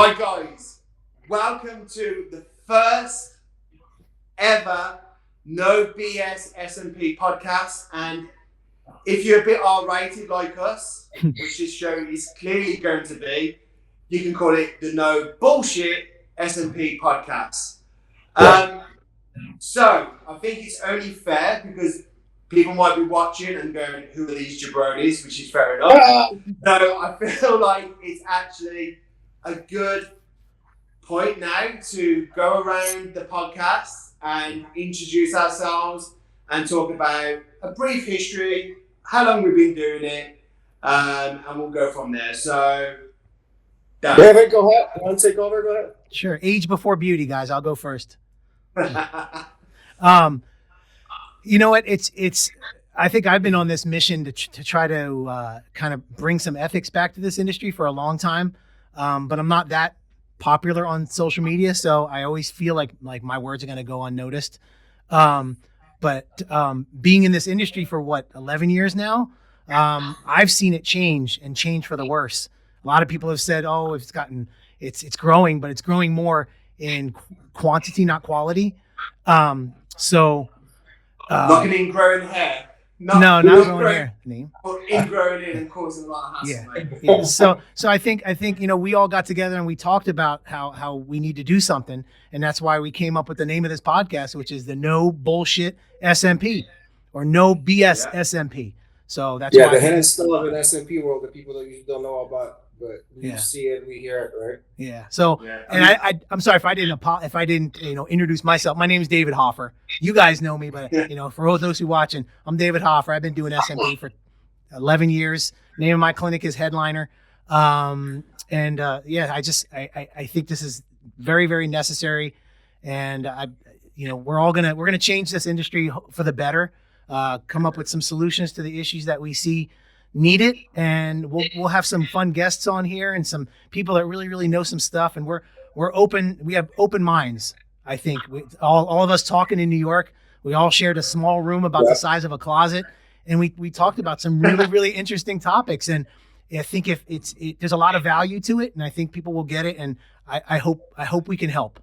Right, guys, welcome to the first ever No BS SMP podcast. And if you're a bit R-rated like us, which this show is clearly going to be, you can call it the No Bullshit SMP podcast. So I think it's only fair because people might be watching and going, who are these jabronis? Which is fair enough. So I feel like it's actually a good point now to go around the podcast and introduce ourselves and talk about a brief history, how long we've been doing it, and we'll go from there. So, David, go ahead. You want to take over? Go ahead. Sure. Age before beauty, guys. I'll go first. You know what? It's. I think I've been on this mission to try to kind of bring some ethics back to this industry for a long time, but I'm not that popular on social media, so I always feel like my words are going to go unnoticed. But being in this industry for 11 years now, I've seen it change for the worse. A lot of people have said, "Oh, it's growing, but it's growing more in quantity, not quality." Not an ingrown hair. Not growing hair. But ingrowing in and causing a lot of hassle. Yeah. So I think we all got together and we talked about how we need to do something, and that's why we came up with the name of this podcast, which is the No Bullshit SMP or No BS SMP. So that's why the hidden still of an SMP world that people usually don't know about. But we see it, we hear it, right? Yeah. So, and I'm sorry if I didn't introduce myself. My name is David Hoffer. You guys know me, but for all those who watching, I'm David Hoffer. I've been doing SMP for 11 years. Name of my clinic is Headliner. I think this is very, very necessary, and we're gonna change this industry for the better. Come up with some solutions to the issues that we see need it, and we'll have some fun guests on here and some people that really know some stuff, and we're open. We have open minds. I think all of us talking in New York, we all shared a small room about the size of a closet, and we talked about some really interesting topics, and I think there's a lot of value to it, and I think people will get it, and I hope we can help.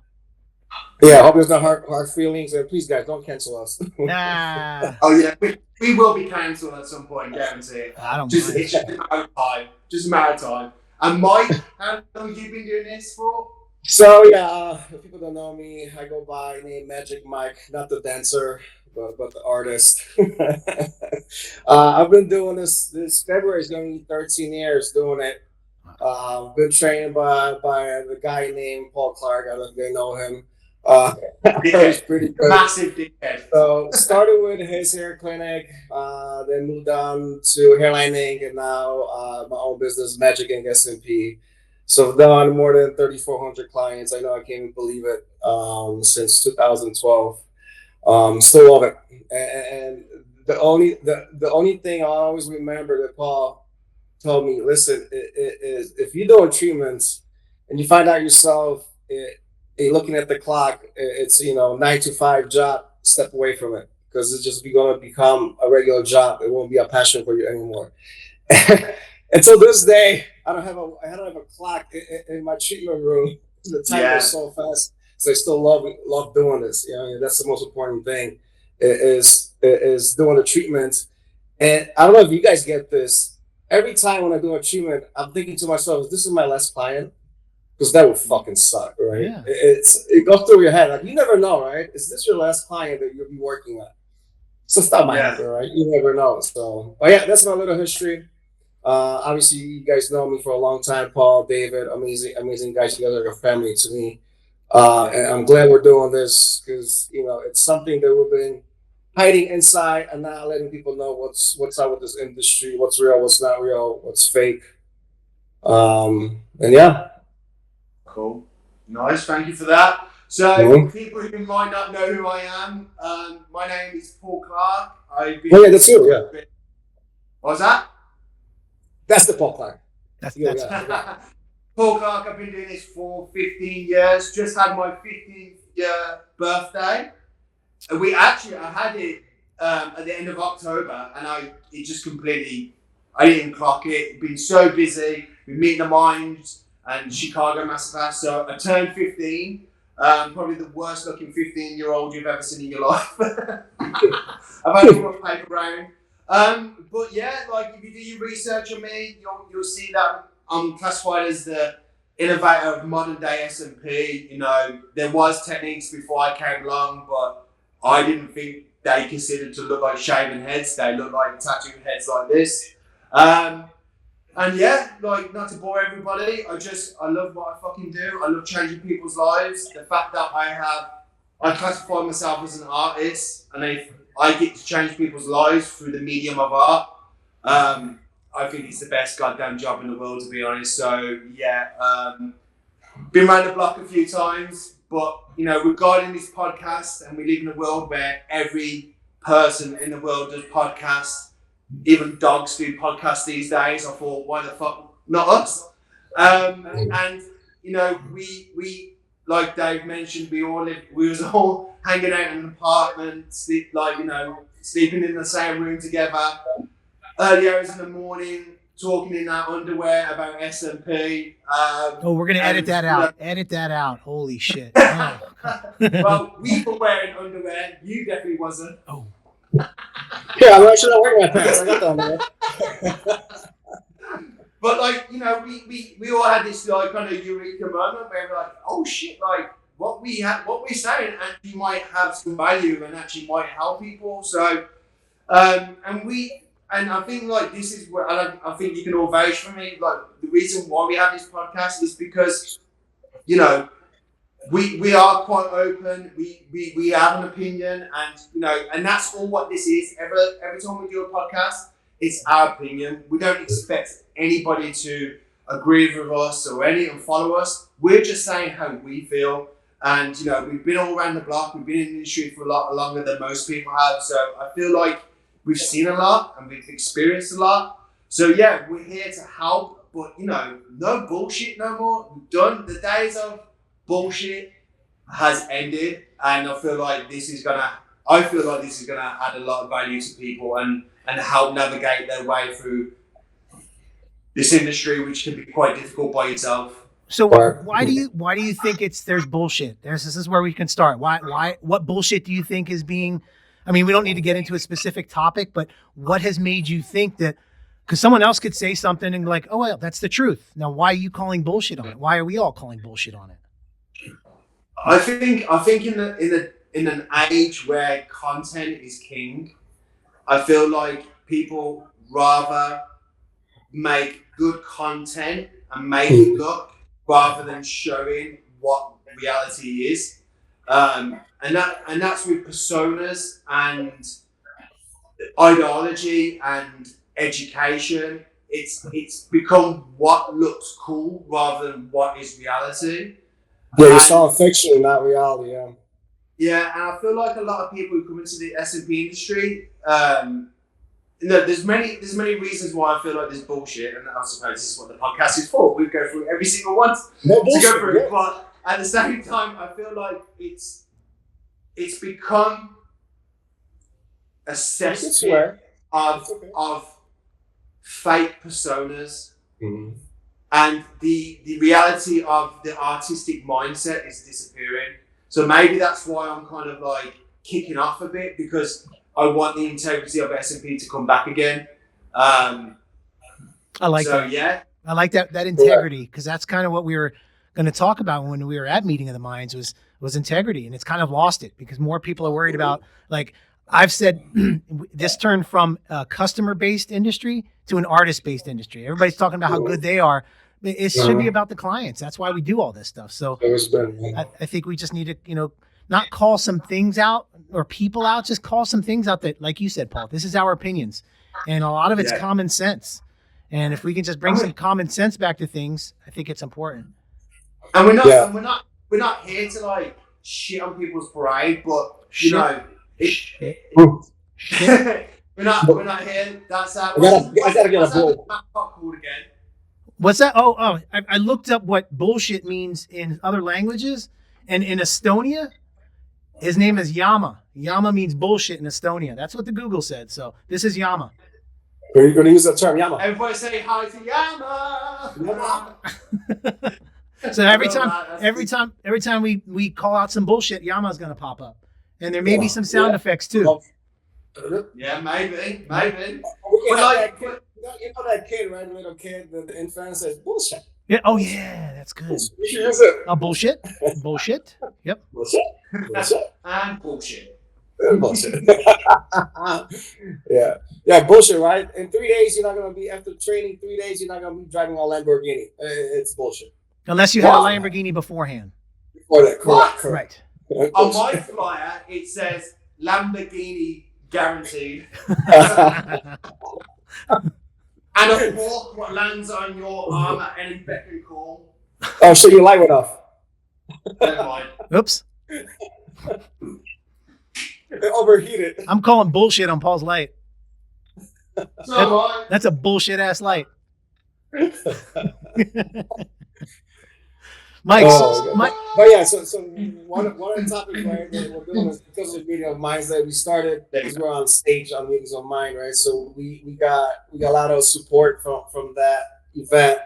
Yeah, I hope there's no hard feelings, and please guys don't cancel us. Oh yeah, we will be cancelled at some point, guarantee. I don't mind. It's just a matter of time. And Mike, how long have you been doing this for? So if people don't know me, I go by name Magic Mike, not the dancer, but the artist. I've been doing this February is going to be 13 years doing it. Been trained by the guy named Paul Clark. I don't know if they know him. He's pretty good. Massive dickhead. So started with his hair clinic, then moved on to Hairline.Ink, and now my own business, Magic Ink SMP. So I've done more than 3,400 clients. I know I can't even believe it. Since 2012. Still love it. And the only thing I always remember that Paul told me, listen, if you're doing treatments and you find out yourself looking at the clock, it's 9 to 5 job, step away from it, because it's just going to become a regular job. It won't be a passion for you anymore. Until this day, I don't have a clock in my treatment room. The time goes so fast, so I still love doing this. That's the most important thing is doing the treatment. And I don't know if you guys get this. Every time when I do a treatment, I'm thinking to myself, this is my last client, because that would fucking suck, right? Yeah. It goes through your head. Like, you never know, right? Is this your last client that you'll be working with? So it's not my happen, right? You never know. So, but yeah, that's my little history. Obviously, you guys know me for a long time. Paul, David, amazing guys. You guys are a family to me. And I'm glad we're doing this because, it's something that we've been hiding inside and not letting people know what's up with this industry, what's real, what's not real, what's fake. And yeah. Cool. Nice. Thank you for that. So, people who might not know who I am, my name is Paul Clark. That's you. Yeah. What was that? That's the Paul Clark. That's Paul Clark. I've been doing this for 15 years. Just had my 15th year birthday. I had it at the end of October, and I didn't clock it. Been so busy, been meeting the minds, and Chicago Massacre. So I turned 15. Probably the worst looking 15-year-old you've ever seen in your life. I've had a rough paper round. But yeah, like if you do your research on me, you'll see that I'm classified as the innovator of modern day SMP. You know, there was techniques before I came along, but I didn't think they considered to look like shaven heads. They look like tattooed heads like this. And yeah, like, not to bore everybody, I love what I fucking do. I love changing people's lives. The fact that I classify myself as an artist, and I get to change people's lives through the medium of art, I think it's the best goddamn job in the world, to be honest. So yeah, been around the block a few times, but you know, regarding this podcast, and we live in a world where every person in the world does podcasts. Even dogs do podcasts these days. I thought, why the fuck not us? And you know, we like Dave mentioned, we was all hanging out in an apartment, sleeping in the same room together, early hours in the morning, talking in our underwear about SMP. We're gonna edit that out. Edit that out. Holy shit. Oh. Well, we were wearing underwear. You definitely wasn't. Oh. Yeah, I'm actually not wearing my pants. I got them, man. But like, you know, we all had this like kind of eureka moment where we're like, oh shit, like what we're saying actually might have some value and actually might help people. So, and I think like this is where I think you can all vouch for me. Like the reason why we have this podcast is because, you know, we are quite open. We have an opinion, and you know, and that's all what this is. Every time we do a podcast, it's our opinion. We don't expect anybody to agree with us or follow us. We're just saying how we feel, and you know, we've been all around the block. We've been in the industry for a lot longer than most people have. So I feel like we've seen a lot and we've experienced a lot. So yeah, we're here to help, but you know, no bullshit no more. We've done the days of bullshit has ended, and I feel like this is gonna add a lot of value to people and help navigate their way through this industry, which can be quite difficult by itself. So why do you think there's bullshit? This is where we can start. What bullshit do you think is being? I mean, we don't need to get into a specific topic, but what has made you think that? Because someone else could say something and like, oh well, that's the truth. Now, why are you calling bullshit on it? Why are we all calling bullshit on it? I think in an age where content is king, I feel like people rather make good content and make it look rather than showing what reality is, and that's with personas and ideology and education. It's become what looks cool rather than what is reality. Yeah, you saw fiction, not reality. Yeah. Yeah, and I feel like a lot of people who come into the SMP industry, you know, there's many reasons why I feel like there's bullshit, and I suppose this is what the podcast is for. We go through every single one No bullshit, to go through, yeah. but at the same time, I feel like it's become a cesspit of fake personas. Mm-hmm. And the reality of the artistic mindset is disappearing. So maybe that's why I'm kind of like kicking off a bit, because I want the integrity of SMP to come back again. I like that. Yeah. I like that integrity, because that's kind of what we were going to talk about when we were at Meeting of the Minds was integrity, and it's kind of lost it because more people are worried about, like I've said, this turned from a customer-based industry to an artist-based industry. Everybody's talking about how good they are. It should be about the clients. That's why we do all this stuff. So I think we just need to, you know, not call some things out or people out, just call some things out that, like you said, Paul, this is our opinions. And a lot of it's common sense. And if we can just bring some common sense back to things, I think it's important. And we're not here to like shit on people's parade, but you know, we're not here. That's that. I gotta get a bull. Called again. What's that? Oh, I looked up what bullshit means in other languages, and in Estonia, his name is Yama. Yama means bullshit in Estonia. That's what the Google said. So this is Yama. You're going to use the term Yama. Everybody say hi to Yama. So every time we call out some bullshit, Yama's gonna pop up, and there may be some sound effects too. Yeah, maybe. But like, you know that kid, right? The little kid, the infant says bullshit. Yeah. Oh yeah, that's good. You should use it. Bullshit. Bullshit. Yep. Bullshit. And bullshit. Bullshit. Yeah, bullshit, right? In 3 days, you're not gonna be after training. 3 days, you're not gonna be driving a Lamborghini. It's bullshit. Unless you had a Lamborghini beforehand. Before that, correct. Right. On my flyer, it says Lamborghini guaranteed. And a fork what lands on your arm at any beck and call. Oh, so your light went off. Never mind. Oops. It overheated. I'm calling bullshit on Paul's light. So That's a bullshit ass light. Mike, but yeah, so one of the topics right that we're doing is because of the meeting of minds that we started because we're on stage on meetings of mind, right? So we got a lot of support from that event,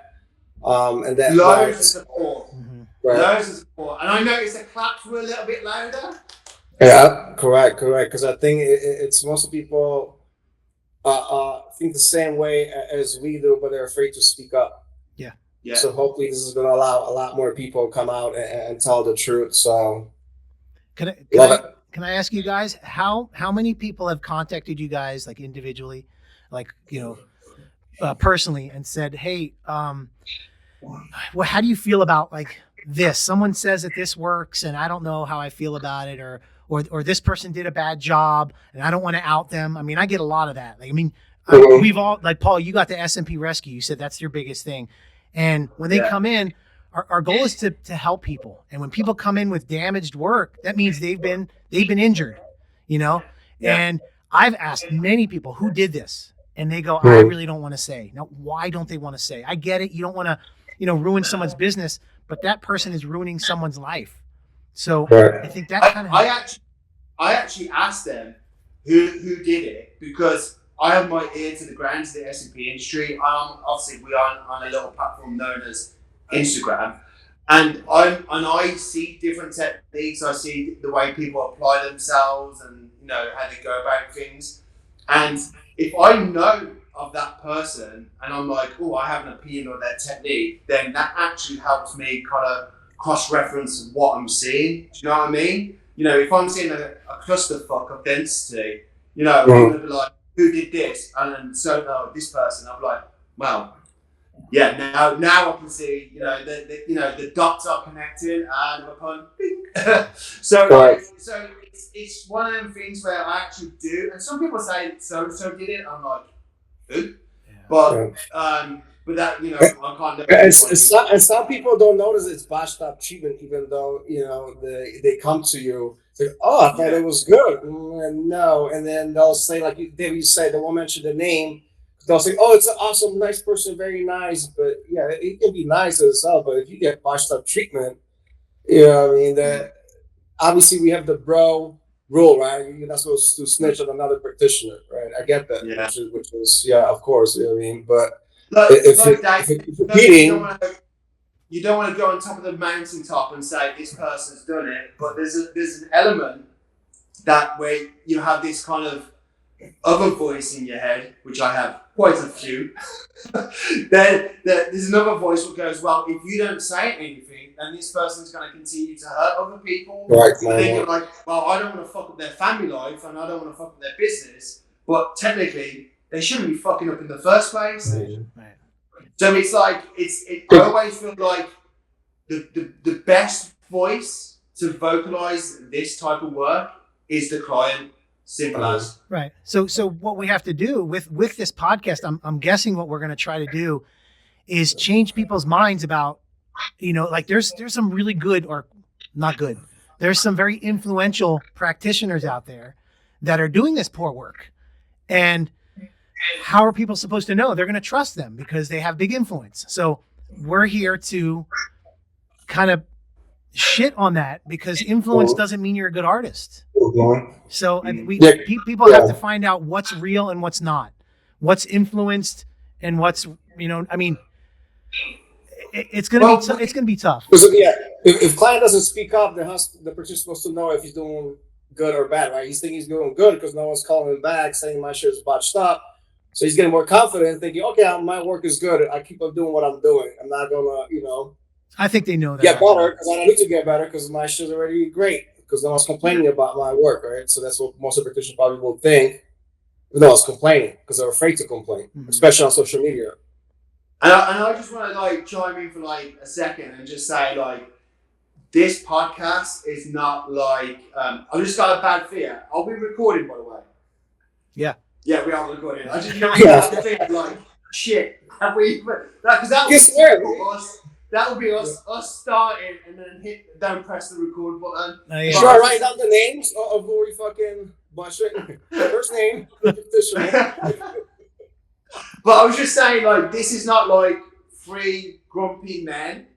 and that loads of support. Mm-hmm. Right. Loads of support. And I noticed the claps were a little bit louder. Yeah, correct. Because I think it's most of people think the same way as we do, but they're afraid to speak up. Yeah. So hopefully this is going to allow a lot more people to come out and tell the truth. So can I ask you guys how many people have contacted you guys like individually, like personally, and said, hey, well, how do you feel about like this? Someone says that this works, and I don't know how I feel about it, or this person did a bad job, and I don't want to out them. I mean, I get a lot of that. Like, I mean, we've all like Paul. You got the SMP rescue. You said that's your biggest thing. And when they come in, our goal is to help people. And when people come in with damaged work, that means they've been injured, Yeah. And I've asked many people who did this, and they go, I really don't want to say. Now, why don't they want to say? I get it. You don't want to, ruin someone's business, but that person is ruining someone's life. So I think that kind of. I actually asked them who did it because I have my ear to the ground to the SMP industry. Obviously we are on a little platform known as Instagram, and I see different techniques. I see the way people apply themselves and how they go about things. And if I know of that person and I'm like, oh, I have an opinion on their technique, then that actually helps me kind of cross-reference what I'm seeing. Do you know what I mean? If I'm seeing a clusterfuck of density, I'm gonna be like, who did this? And so this person, I'm like, well, yeah, now I can see, the dots are connecting and upon so it's one of them things where I actually do, and some people say so did it. I'm like, who? But that I can't. And some people don't notice it's botched up treatment, even though they come to you. It's like, oh, I thought it was good. No, and then they'll say, like you said, they won't mention the name. They'll say, oh, it's an awesome, nice person, very nice. But yeah, it can be nice itself. But if you get botched up treatment, that obviously we have the bro rule, right? You're not supposed to snitch on another practitioner, right? I get that, which is of course. But if you're beating. You don't want to go on top of the mountaintop and say this person's done it, but there's an element that where you have this kind of other voice in your head, which I have quite a few. then there's another voice that goes, well, if you don't say anything, then this person's going to continue to hurt other people. Right. And then you're like, well, I don't want to fuck up their family life and I don't want to fuck up their business, but technically they shouldn't be fucking up in the first place. Right. So it's like I always feel like the best voice to vocalize this type of work is the client. Simple as. Right. So what we have to do with this podcast, I'm guessing what we're going to try to do is change people's minds about, like there's some really good or not good. There's some very influential practitioners out there that are doing this poor work, and how are people supposed to know? They're going to trust them because they have big influence. So we're here to kind of shit on that because influence doesn't mean you're a good artist. So people have to find out what's real and what's not. what's influenced and what's, I mean, it's gonna be tough. Yeah, if client doesn't speak up, the producer's supposed to know if he's doing good or bad, right? He's thinking he's doing good because no one's calling him back saying my shit is botched up. So he's getting more confident, thinking, okay, my work is good. I keep on doing what I'm doing. I'm not gonna, I think they know that. Get better because I don't need to get better because my shit's already great because no one's complaining about my work, right? So that's what most of the practitioners probably will think. No one's complaining because they're afraid to complain, especially on social media. And I just want to like chime in for like a second and just say like, this podcast is not like, I've just got a bad fear. Are we recording, by the way? Yeah. Yeah, we are recording. I just got the fear like, shit, have we? Because that would be us starting and then don't press the record button. Should I write down the names of who we fucking bullshit? First name, But I was just saying, like, this is not like three grumpy men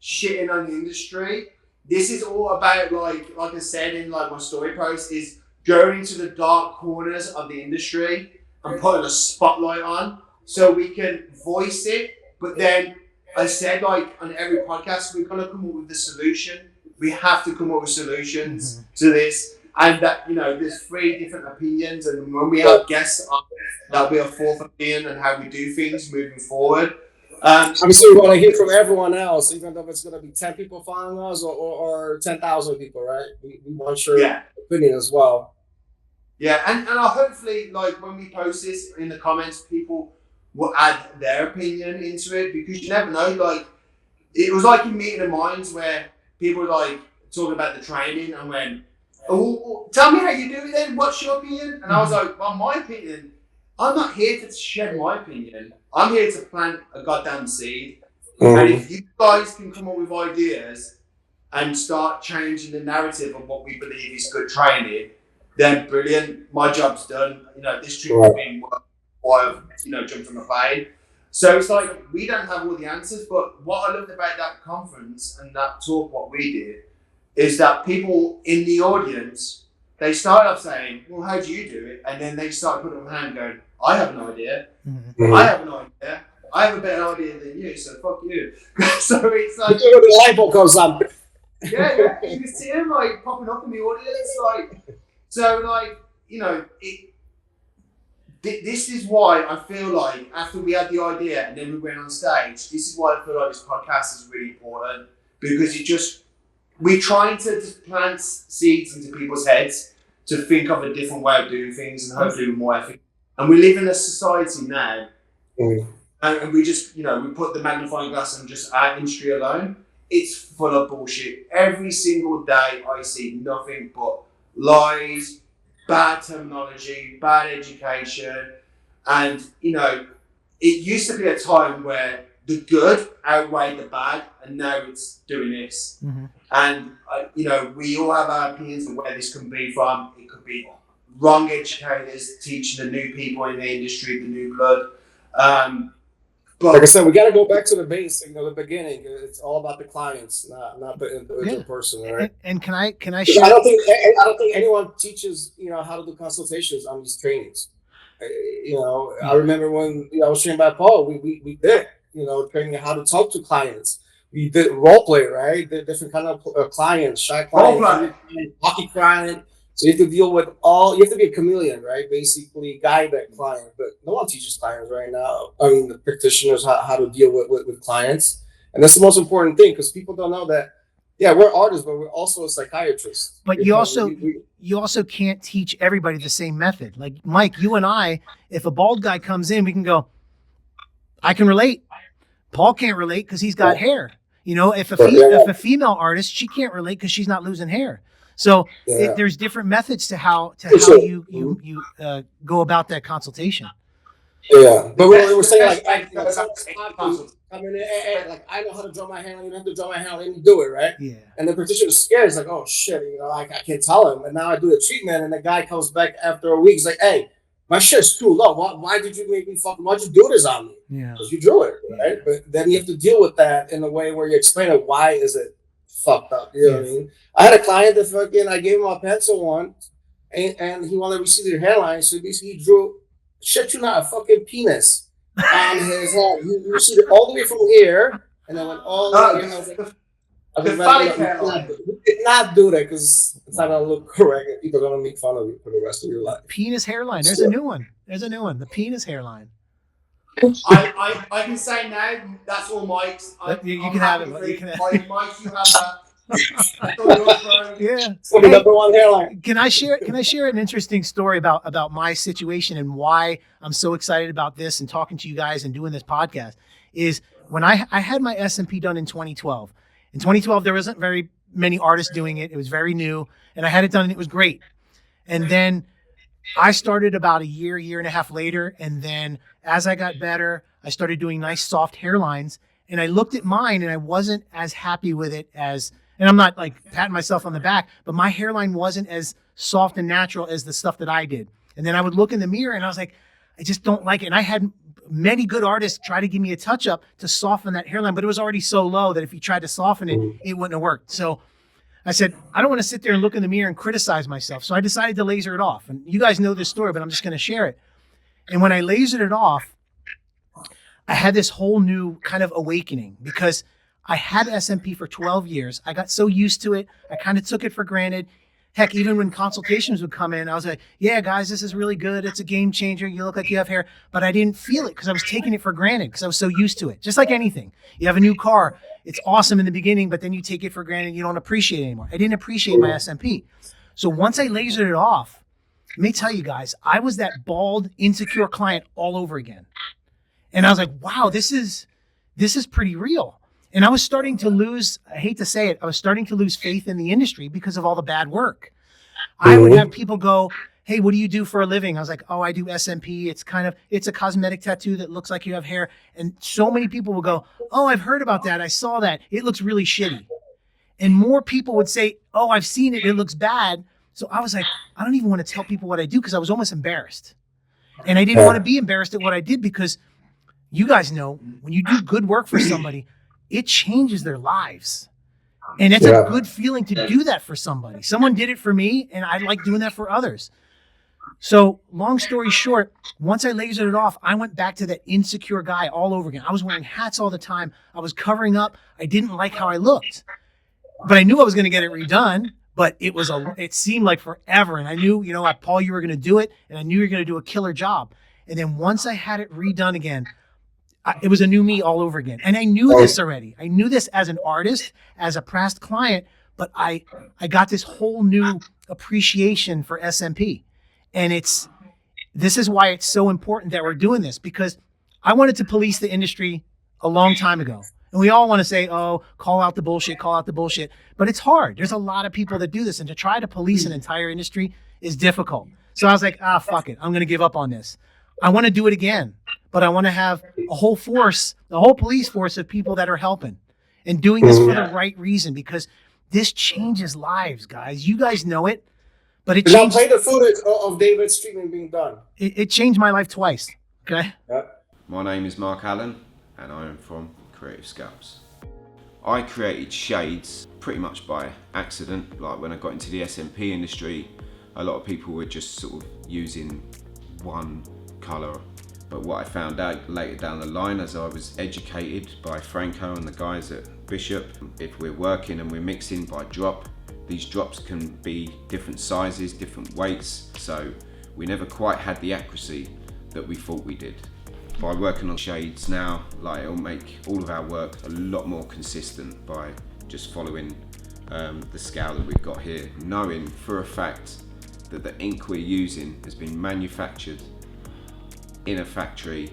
shitting on the industry. This is all about like I said in like my story post, is going into the dark corners of the industry and putting a spotlight on so we can voice it. But then I said, like, on every podcast, we're gonna come up with the solution. We have to come up with solutions to this. And that, there's 3 different opinions, and when we have guests on, that'll be a 4th opinion on how we do things moving forward. Obviously, we want to hear from everyone else, even though it's going to be 10 people following us or 10,000 people, right? We want your opinion as well. Yeah, and I'll hopefully, like, when we post this in the comments, people will add their opinion into it, because you never know. Like, it was like in Meeting the Minds where people like talking about the training and when, oh, tell me how you do it then, what's your opinion? And I was like, well, my opinion, I'm not here to shed my opinion. I'm here to plant a goddamn seed. And if you guys can come up with ideas and start changing the narrative of what we believe is good training, then brilliant, my job's done. This trip has been why I've, jumped on the plane. So it's like, we don't have all the answers, but what I loved about that conference and that talk, what we did, is that people in the audience, they started off saying, well, how do you do it? And then they started putting up a hand going, I have an idea. I have an idea. I have a better idea than you, so fuck you. So it's like, the light bulb goes on. Yeah, you can see him like popping up in the audience, like, so like, this is why I feel like after we had the idea and then we went on stage, this is why I feel like this podcast is really important, because we're trying to just plant seeds into people's heads to think of a different way of doing things and hopefully with more effort. And we live in a society now, and we just, we put the magnifying glass on just our industry alone. It's full of bullshit. Every single day I see nothing but lies, bad terminology, bad education. And, it used to be a time where the good outweighed the bad, and now it's doing this. And, we all have our opinions of where this can be from. It could be wrong educators teaching the new people in the industry, the new blood. But like I said, we got to go back to the base, the beginning. It's all about the clients, not the individual person, right? And can I share? I don't think anyone teaches how to do consultations on these trainings. I remember when I was trained by Paul, we did training how to talk to clients. We did role play, right? The different kind of clients, shy client, hockey client. So you have to deal with you have to be a chameleon, right? Basically guide that client, but no one teaches clients right now. I mean, the practitioners how to deal with clients. And that's the most important thing, because people don't know that, we're artists, but we're also a psychiatrist. But you also can't teach everybody the same method. Like Mike, you and I, if a bald guy comes in, we can go, I can relate. Paul can't relate because he's got hair. If a female artist, she can't relate because she's not losing hair. So there's different methods to how you go about that consultation. Yeah, but we're saying like, I mean, like I know how to draw my hair. I don't have to draw my hair. Let me do it, right? Yeah. And the practitioner is scared. He's like, oh shit, I can't tell him. And now I do the treatment, and the guy comes back after a week. He's like, hey, my shit's too low. Why did you make me why'd you do this on me? Yeah. Because you drew it, right? Yeah. But then you have to deal with that in a way where you explain it. Why is it fucked up? You know what I mean? I had a client that I gave him a pencil once, and he wanted to receive their hairline. So basically he drew shit you not, a fucking penis on his head. You see it all the way from here, and then went all the way. And I was like, the phallic hairline. You did not do that because it's not gonna look correct, and people are gonna make fun of you for the rest of your life. Penis hairline. There's a new one. There's a new one. The penis hairline. I can say now that's all Mike's. You can have it. You can have it. Mike, you have that. Yeah. Hey, number one hairline. Can I share an interesting story about my situation and why I'm so excited about this and talking to you guys and doing this podcast? Is when I had my SMP done in 2012. In 2012, there wasn't very many artists doing it. It was very new, and I had it done, and it was great. And then I started about a year and a half later, and then as I got better, I started doing nice soft hairlines, and I looked at mine, and I wasn't as happy with it as, and I'm not like patting myself on the back, but my hairline wasn't as soft and natural as the stuff that I did. And then I would look in the mirror, and I was like, I just don't like it. And I had many good artists try to give me a touch up to soften that hairline, but it was already so low that if you tried to soften it, it wouldn't have worked. So I said, I don't want to sit there and look in the mirror and criticize myself. So I decided to laser it off. And you guys know this story, but I'm just going to share it. And when I lasered it off, I had this whole new kind of awakening because I had SMP for 12 years. I got so used to it. I kind of took it for granted. Heck, even when consultations would come in, I was like, yeah, guys, this is really good. It's a game changer. You look like you have hair. But I didn't feel it because I was taking it for granted because I was so used to it. Just like anything. You have a new car. It's awesome in the beginning, but then you take it for granted. You don't appreciate it anymore. I didn't appreciate my SMP. So once I lasered it off, let me tell you guys, I was that bald, insecure client all over again. And I was like, wow, this is pretty real. And I was starting to lose, I hate to say it, I was starting to lose faith in the industry because of all the bad work. I would have people go, hey, what do you do for a living? I was like, oh, I do SMP. It's a cosmetic tattoo that looks like you have hair. And so many people will go, oh, I've heard about that. I saw that. It looks really shitty. And more people would say, oh, I've seen it. It looks bad. So I was like, I don't even want to tell people what I do because I was almost embarrassed. And I didn't want to be embarrassed at what I did because you guys know when you do good work for somebody, it changes their lives. And it's a good feeling to do that for somebody. Someone did it for me, and I like doing that for others. So long story short, once I lasered it off, I went back to that insecure guy all over again. I was wearing hats all the time. I was covering up. I didn't like how I looked. But I knew I was going to get it redone, but it seemed like forever. And I knew, Paul, you were going to do it, and I knew you were going to do a killer job. And then once I had it redone again, it was a new me all over again. And I knew this already. I knew this as an artist, as a past client, but I got this whole new appreciation for SMP. And this is why it's so important that we're doing this, because I wanted to police the industry a long time ago. And we all want to say, oh, call out the bullshit. But it's hard. There's a lot of people that do this. And to try to police an entire industry is difficult. So I was like, fuck it. I'm going to give up on this. I want to do it again, but I want to have a whole police force of people that are helping and doing this for the right reason, because this changes lives, guys. You guys know it, but it changed. Now play the footage of David's treatment being done. It changed my life twice. Okay. Yeah. My name is Mark Allen, and I am from Creative Scalps. I created shades pretty much by accident. Like when I got into the SMP industry, a lot of people were just sort of using one colour, but what I found out later down the line, as I was educated by Franco and the guys at Bishop, if we're working and we're mixing by drop, these drops can be different sizes, different weights, so we never quite had the accuracy that we thought we did. By working on shades now, it'll make all of our work a lot more consistent by just following the scale that we've got here, knowing for a fact that the ink we're using has been manufactured in a factory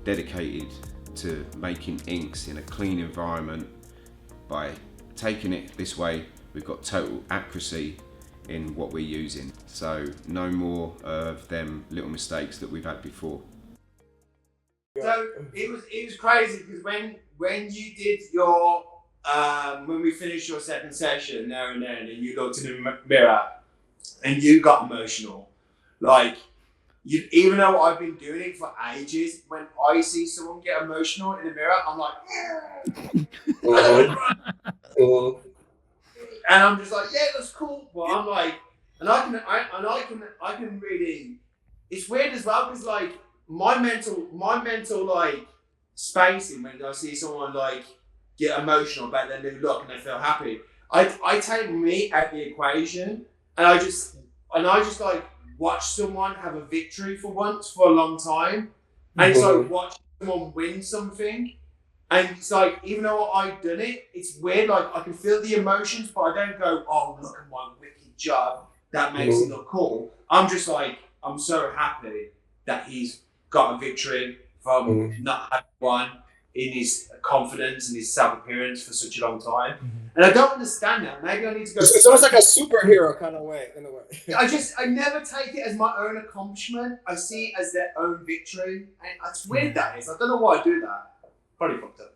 dedicated to making inks in a clean environment. By taking it this way, we've got total accuracy in what we're using. So no more of them little mistakes that we've had before. So it was crazy because when you did your when we finished your second session there and then, and you looked in the mirror and you got emotional, even though I've been doing it for ages, when I see someone get emotional in the mirror, I'm like, and I'm just like, yeah, that's cool. But I'm like, and I can really. It's weird as well because my mental like spacing when I see someone like get emotional about their new look and they feel happy. I take me out the equation, and I just like watch someone have a victory for once for a long time, and it's like watching someone win something. And it's like, even though I've done it, it's weird. Like, I can feel the emotions, but I don't go, "Oh, look at my wicked job. That makes it look cool." I'm just like, I'm so happy that he's got a victory from not having one in his confidence and his self-appearance for such a long time. And I don't understand that. Maybe I need to go. It's almost like a superhero kind of way, in a way. I never take it as my own accomplishment. I see it as their own victory. And it's weird that is. I don't know why I do that. Probably fucked up.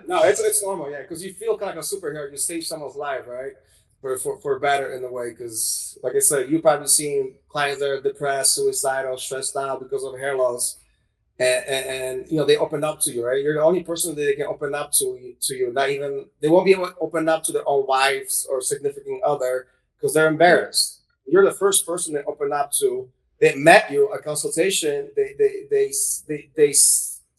No, it's normal, yeah, because you feel kind of like a superhero. You save someone's life, right? For better in a way, because like I said, you probably seen clients that are depressed, suicidal, stressed out because of hair loss, and you know they open up to you, right? You're the only person that they can open up to you. Not even they won't be able to open up to their own wives or significant other because they're embarrassed. You're the first person they open up to. They met you a consultation. They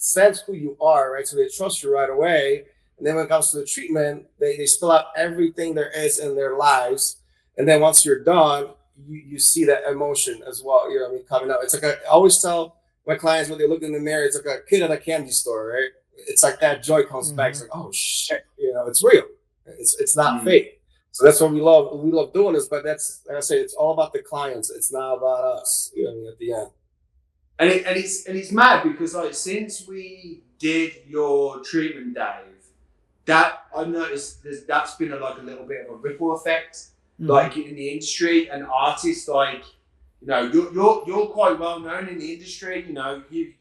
sense who you are, right? So they trust you right away. And then when it comes to the treatment, they spill out everything there is in their lives. And then once you're done, you see that emotion as well, you know what I mean, coming out. It's like I always tell my clients when they look in the mirror, it's like a kid at a candy store, right? It's like that joy comes back. It's like, oh shit, you know, it's real. It's not fake. So that's what we love doing this, but that's, like I say, it's all about the clients. It's not about us, you know what I mean, at the end. And it's mad because like since we did your treatment, Dave, that I noticed that's been like a little bit of a ripple effect, like in the industry, and artists like, you know, you're quite well known in the industry. You know, you've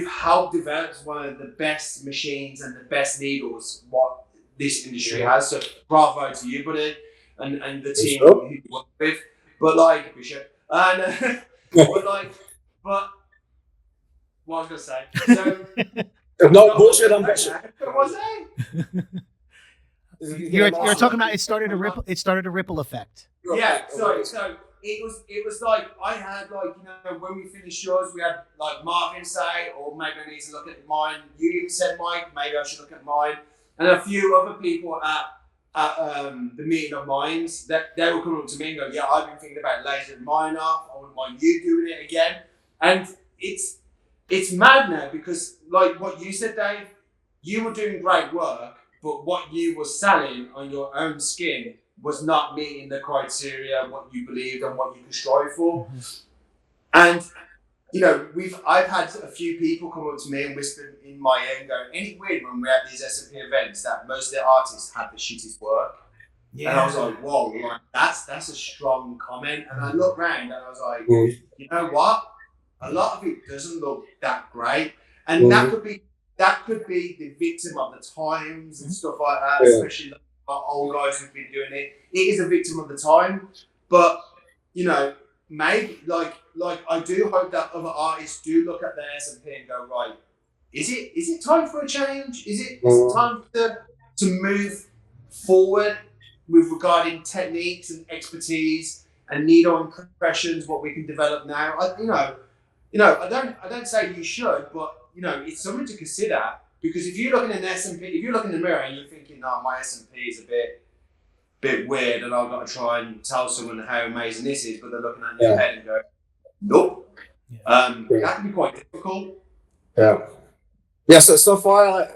helped develop one of the best machines and the best needles what this industry has. So bravo to you, buddy, and the team who you work with. But like Bishop, and but what was I gonna say? So no bullshit on Bishop. What was I? You're talking about it started a ripple effect. Yeah, so it was like I had like, you know, when we finished yours, we had like Marvin say, or maybe I need to look at mine. You even said, Mike, maybe I should look at mine, and a few other people at the meeting of minds that they will come up to me and go, yeah, I've been thinking about lasering mine off. I wouldn't mind you doing it again. And it's mad now because like what you said, Dave, you were doing great work, but what you were selling on your own skin was not meeting the criteria, what you believed and what you could strive for. And you know, I've had a few people come up to me and whisper in my ear and go, "Ain't it weird when we're at these SMP events that most of the artists have the shittest work?" Yeah. And I was like, "Whoa, like, that's a strong comment." And I looked around and I was like, "You know what? A lot of it doesn't look that great, and that could be the victim of the times and stuff like that, especially like old guys who've been doing it. It is a victim of the time, but you know." Maybe like I do hope that other artists do look at their SMP and go, right, is it time for a change? Is it time to move forward with regarding techniques and expertise and needle impressions, what we can develop now? I don't say you should, but you know, it's something to consider, because if you're looking at an SMP, if you're looking in the mirror and you're thinking, oh, my SMP is a bit weird and I've got to try and tell someone how amazing this is, but they're looking at your head and go, nope. That can be quite difficult. So far,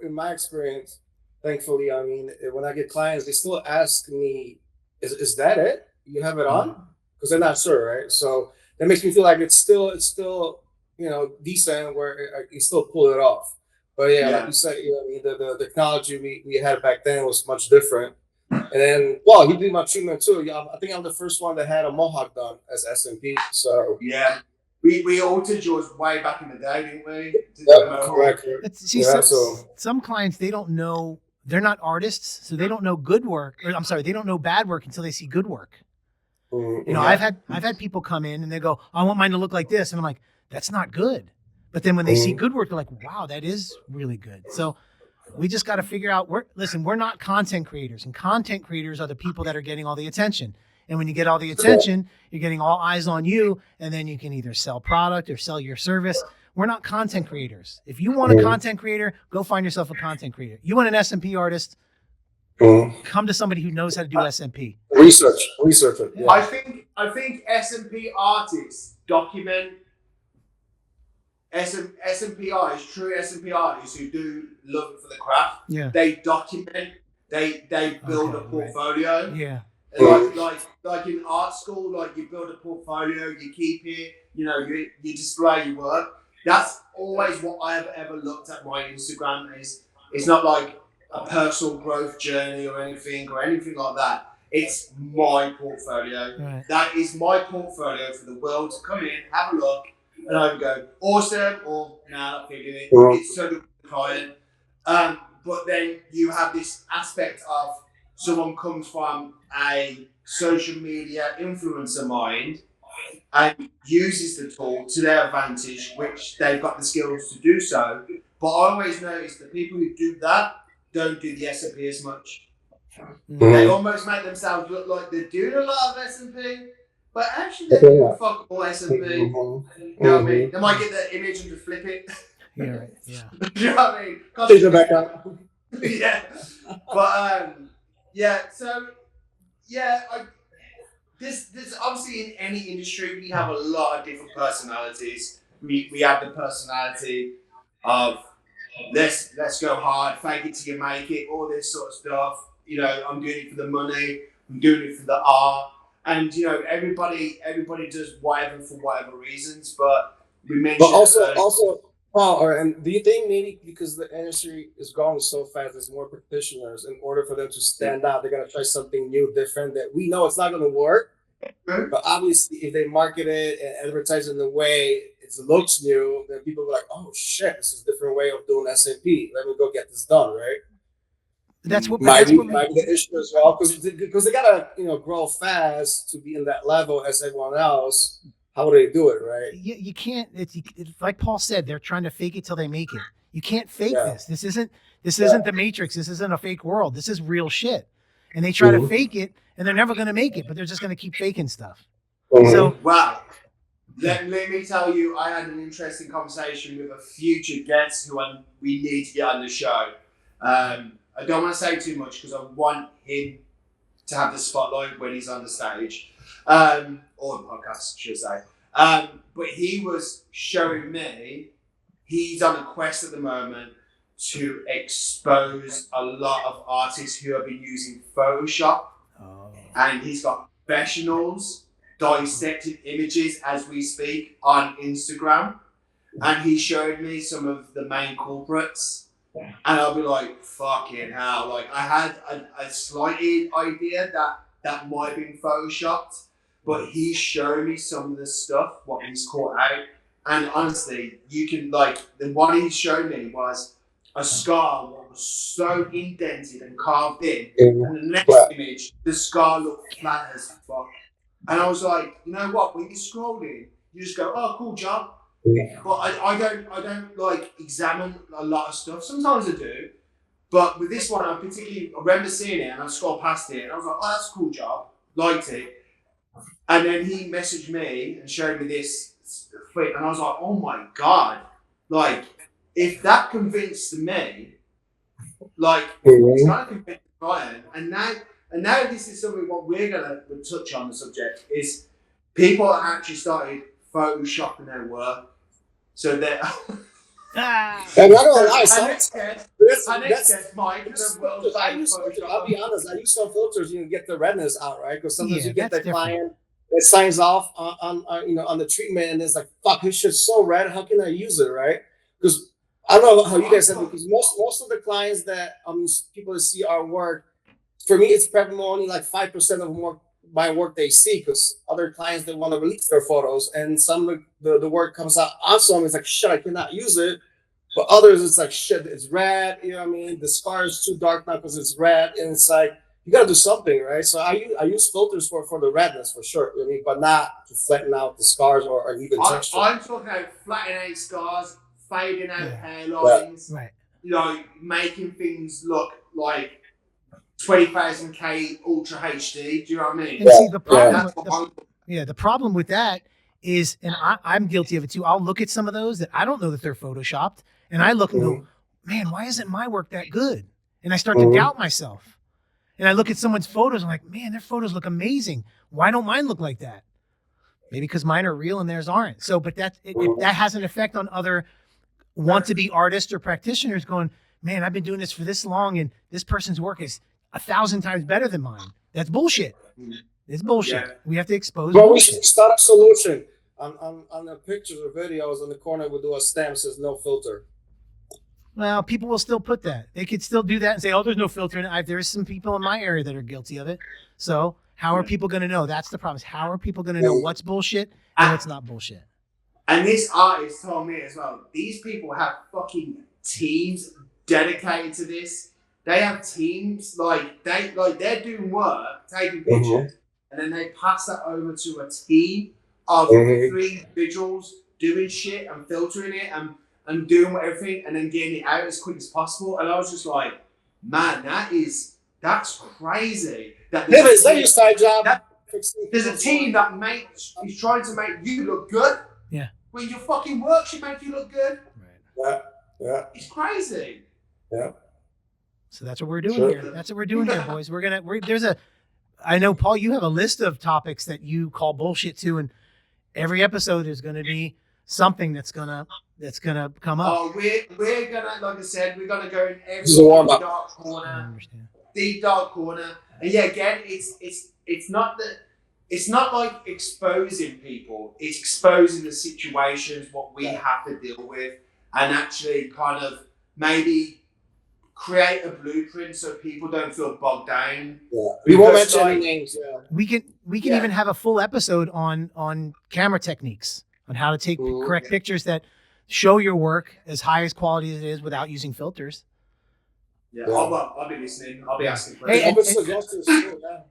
in my experience, thankfully, I mean, when I get clients, they still ask me, is that it? You have it on? Because they're not sure, right? So that makes me feel like it's still you know, decent where you still pull it off. But like you said, you know, I mean, the technology we had back then was much different. And then, well, you did my treatment too. I think I'm the first one that had a mohawk done as SMP. So yeah, we altered yours way back in the day, didn't we? Correct. See, some clients, they don't know, they're not artists, so they don't know good work. Or, I'm sorry, they don't know bad work until they see good work. You know, I've had people come in and they go, I want mine to look like this, and I'm like, that's not good. But then when they see good work, they're like, wow, that is really good. So we just got to figure out, we're not content creators, and content creators are the people that are getting all the attention. And when you get all the attention, you're getting all eyes on you, and then you can either sell product or sell your service. We're not content creators. If you want a content creator, go find yourself a content creator. You want an SMP artist, come to somebody who knows how to do SMP. Research it. Yeah. I think SMP artists document SMP artists, true SMP artists who do love it for the craft. Yeah. They document. They build a portfolio. Right. Yeah. Like in art school, like you build a portfolio, you keep it, you display your work. That's always what I have ever looked at my Instagram is. It's not like a personal growth journey or anything like that. It's my portfolio. Right. That is my portfolio for the world to come in, have a look, and I would go, awesome, or nah, not feeling it. It's so good for the client. But then you have this aspect of someone comes from a social media influencer mind and uses the tool to their advantage, which they've got the skills to do so. But I always notice that people who do that don't do the SMP as much. They almost make themselves look like they're doing a lot of SMP, but actually they're doing fuck all SMP. You know what I mean? They might get the image and just flip it. Yeah, right. Yeah. You know what I mean? Take it back up. Yeah. But so this obviously in any industry we have a lot of different personalities. We have the personality of let's go hard, fake it till you make it, all this sort of stuff. I'm doing it for the money, I'm doing it for the art. And everybody does whatever for whatever reasons, but we mentioned also Paul, and do you think maybe because the industry is growing so fast, there's more practitioners, in order for them to stand out, they're going to try something new, different, that we know it's not going to work. But obviously, if they market it and advertise it in a way it looks new, then people are like, oh shit, this is a different way of doing SMP. Let me go get this done, right? Might be the issue as well, because they got to grow fast to be in that level as everyone else. How would they do it, right? You can't. It's like Paul said. They're trying to fake it till they make it. You can't fake this. This isn't the Matrix. This isn't a fake world. This is real shit. And they try to fake it, and they're never going to make it. But they're just going to keep faking stuff. So wow. Let me tell you, I had an interesting conversation with a future guest who we need to get on the show. I don't want to say too much because I want him to have the spotlight when he's on the stage. Or the podcast, should I say. But he was showing me he's on a quest at the moment to expose a lot of artists who have been using Photoshop. And he's got professionals dissecting images as we speak on Instagram. And he showed me some of the main culprits. And I'll be like, fucking hell. Like, I had a slight idea that might have been Photoshopped. But he showed me some of the stuff, what he's caught out. And honestly, you can, the one he showed me was a scar that was so indented and carved in. And the next image, the scar looked flat as fuck. And I was like, you know what? When you scroll in, you just go, oh, cool job. But I don't examine a lot of stuff. Sometimes I do. But with this one, I remember seeing it and I scrolled past it. And I was like, oh, that's a cool job. Liked it. And then he messaged me and showed me this flip, and I was like, oh my God. If that convinced me, it's going to convince Brian. And now this is something what we're going to touch on the subject, is people actually started photoshopping their work. So they're... And I don't lie, I'll be honest, I use some filters, get the redness out, right? Because sometimes you get the client that signs off on the treatment, and it's like, fuck, this shit's so red, how can I use it, right? Because I don't know how you guys said, because most of the clients that people that see our work, for me, it's probably only 5% of my work they see, because other clients, they want to release their photos, and some of the work comes out awesome. It's like, shit, I cannot use it. But others, it's like, shit, it's red. You know what I mean? The scar is too dark now because it's red, and it's like, you got to do something, right? So I use filters for the redness for sure, you know what I mean? But not to flatten out the scars or even texture. I'm talking about flattening out scars, fading out hairlines, right? Making things look like 20,000K Ultra HD. Do you know what I mean? And see, the problem, That's with, what the problem with that is, and I'm guilty of it too. I'll look at some of those that I don't know that they're photoshopped, and I look and go, man, why isn't my work that good? And I start to doubt myself. And I look at someone's photos, I'm like, man, their photos look amazing. Why don't mine look like that? Maybe because mine are real and theirs aren't. So, but that has an effect on other want-to-be artists or practitioners going, man, I've been doing this for this long, and this person's work is 1,000 times better than mine. That's bullshit. It's bullshit. Yeah. We have to expose But we bullshit. should start a solution. On the pictures or videos on the corner, we'll do a stamp says no filter. Well, people will still put that. They could still do that and say, oh, there's no filter. And there's some people in my area that are guilty of it. So how are people going to know? That's the problem. Is how are people going to know what's bullshit and what's not bullshit? And this artist told me as well, these people have fucking teams dedicated to this. They have teams, they're doing work, taking pictures, and then they pass that over to a team of 3 individuals doing shit and filtering it and doing everything and then getting it out as quick as possible. And I was just like, man, that's crazy. Is that your side job? There's a team that is trying to make you look good. Yeah. When your fucking work should make you look good. Right. Yeah. It's crazy. Yeah. So that's what we're doing here. That's what we're doing here, boys. I know, Paul, you have a list of topics that you call bullshit to, and every episode is going to be something that's gonna come up. Oh, we're gonna, like I said, we're gonna go in every dark corner, deep dark corner. And yeah, again, it's not like exposing people. It's exposing the situations, what we have to deal with, and actually kind of maybe create a blueprint so people don't feel bogged down. Yeah. We won't mention any names. Yeah. We can even have a full episode on camera techniques, on how to take correct pictures that show your work as high as quality as it is without using filters. Yeah. I'll be listening. I'll be asking Hey, questions.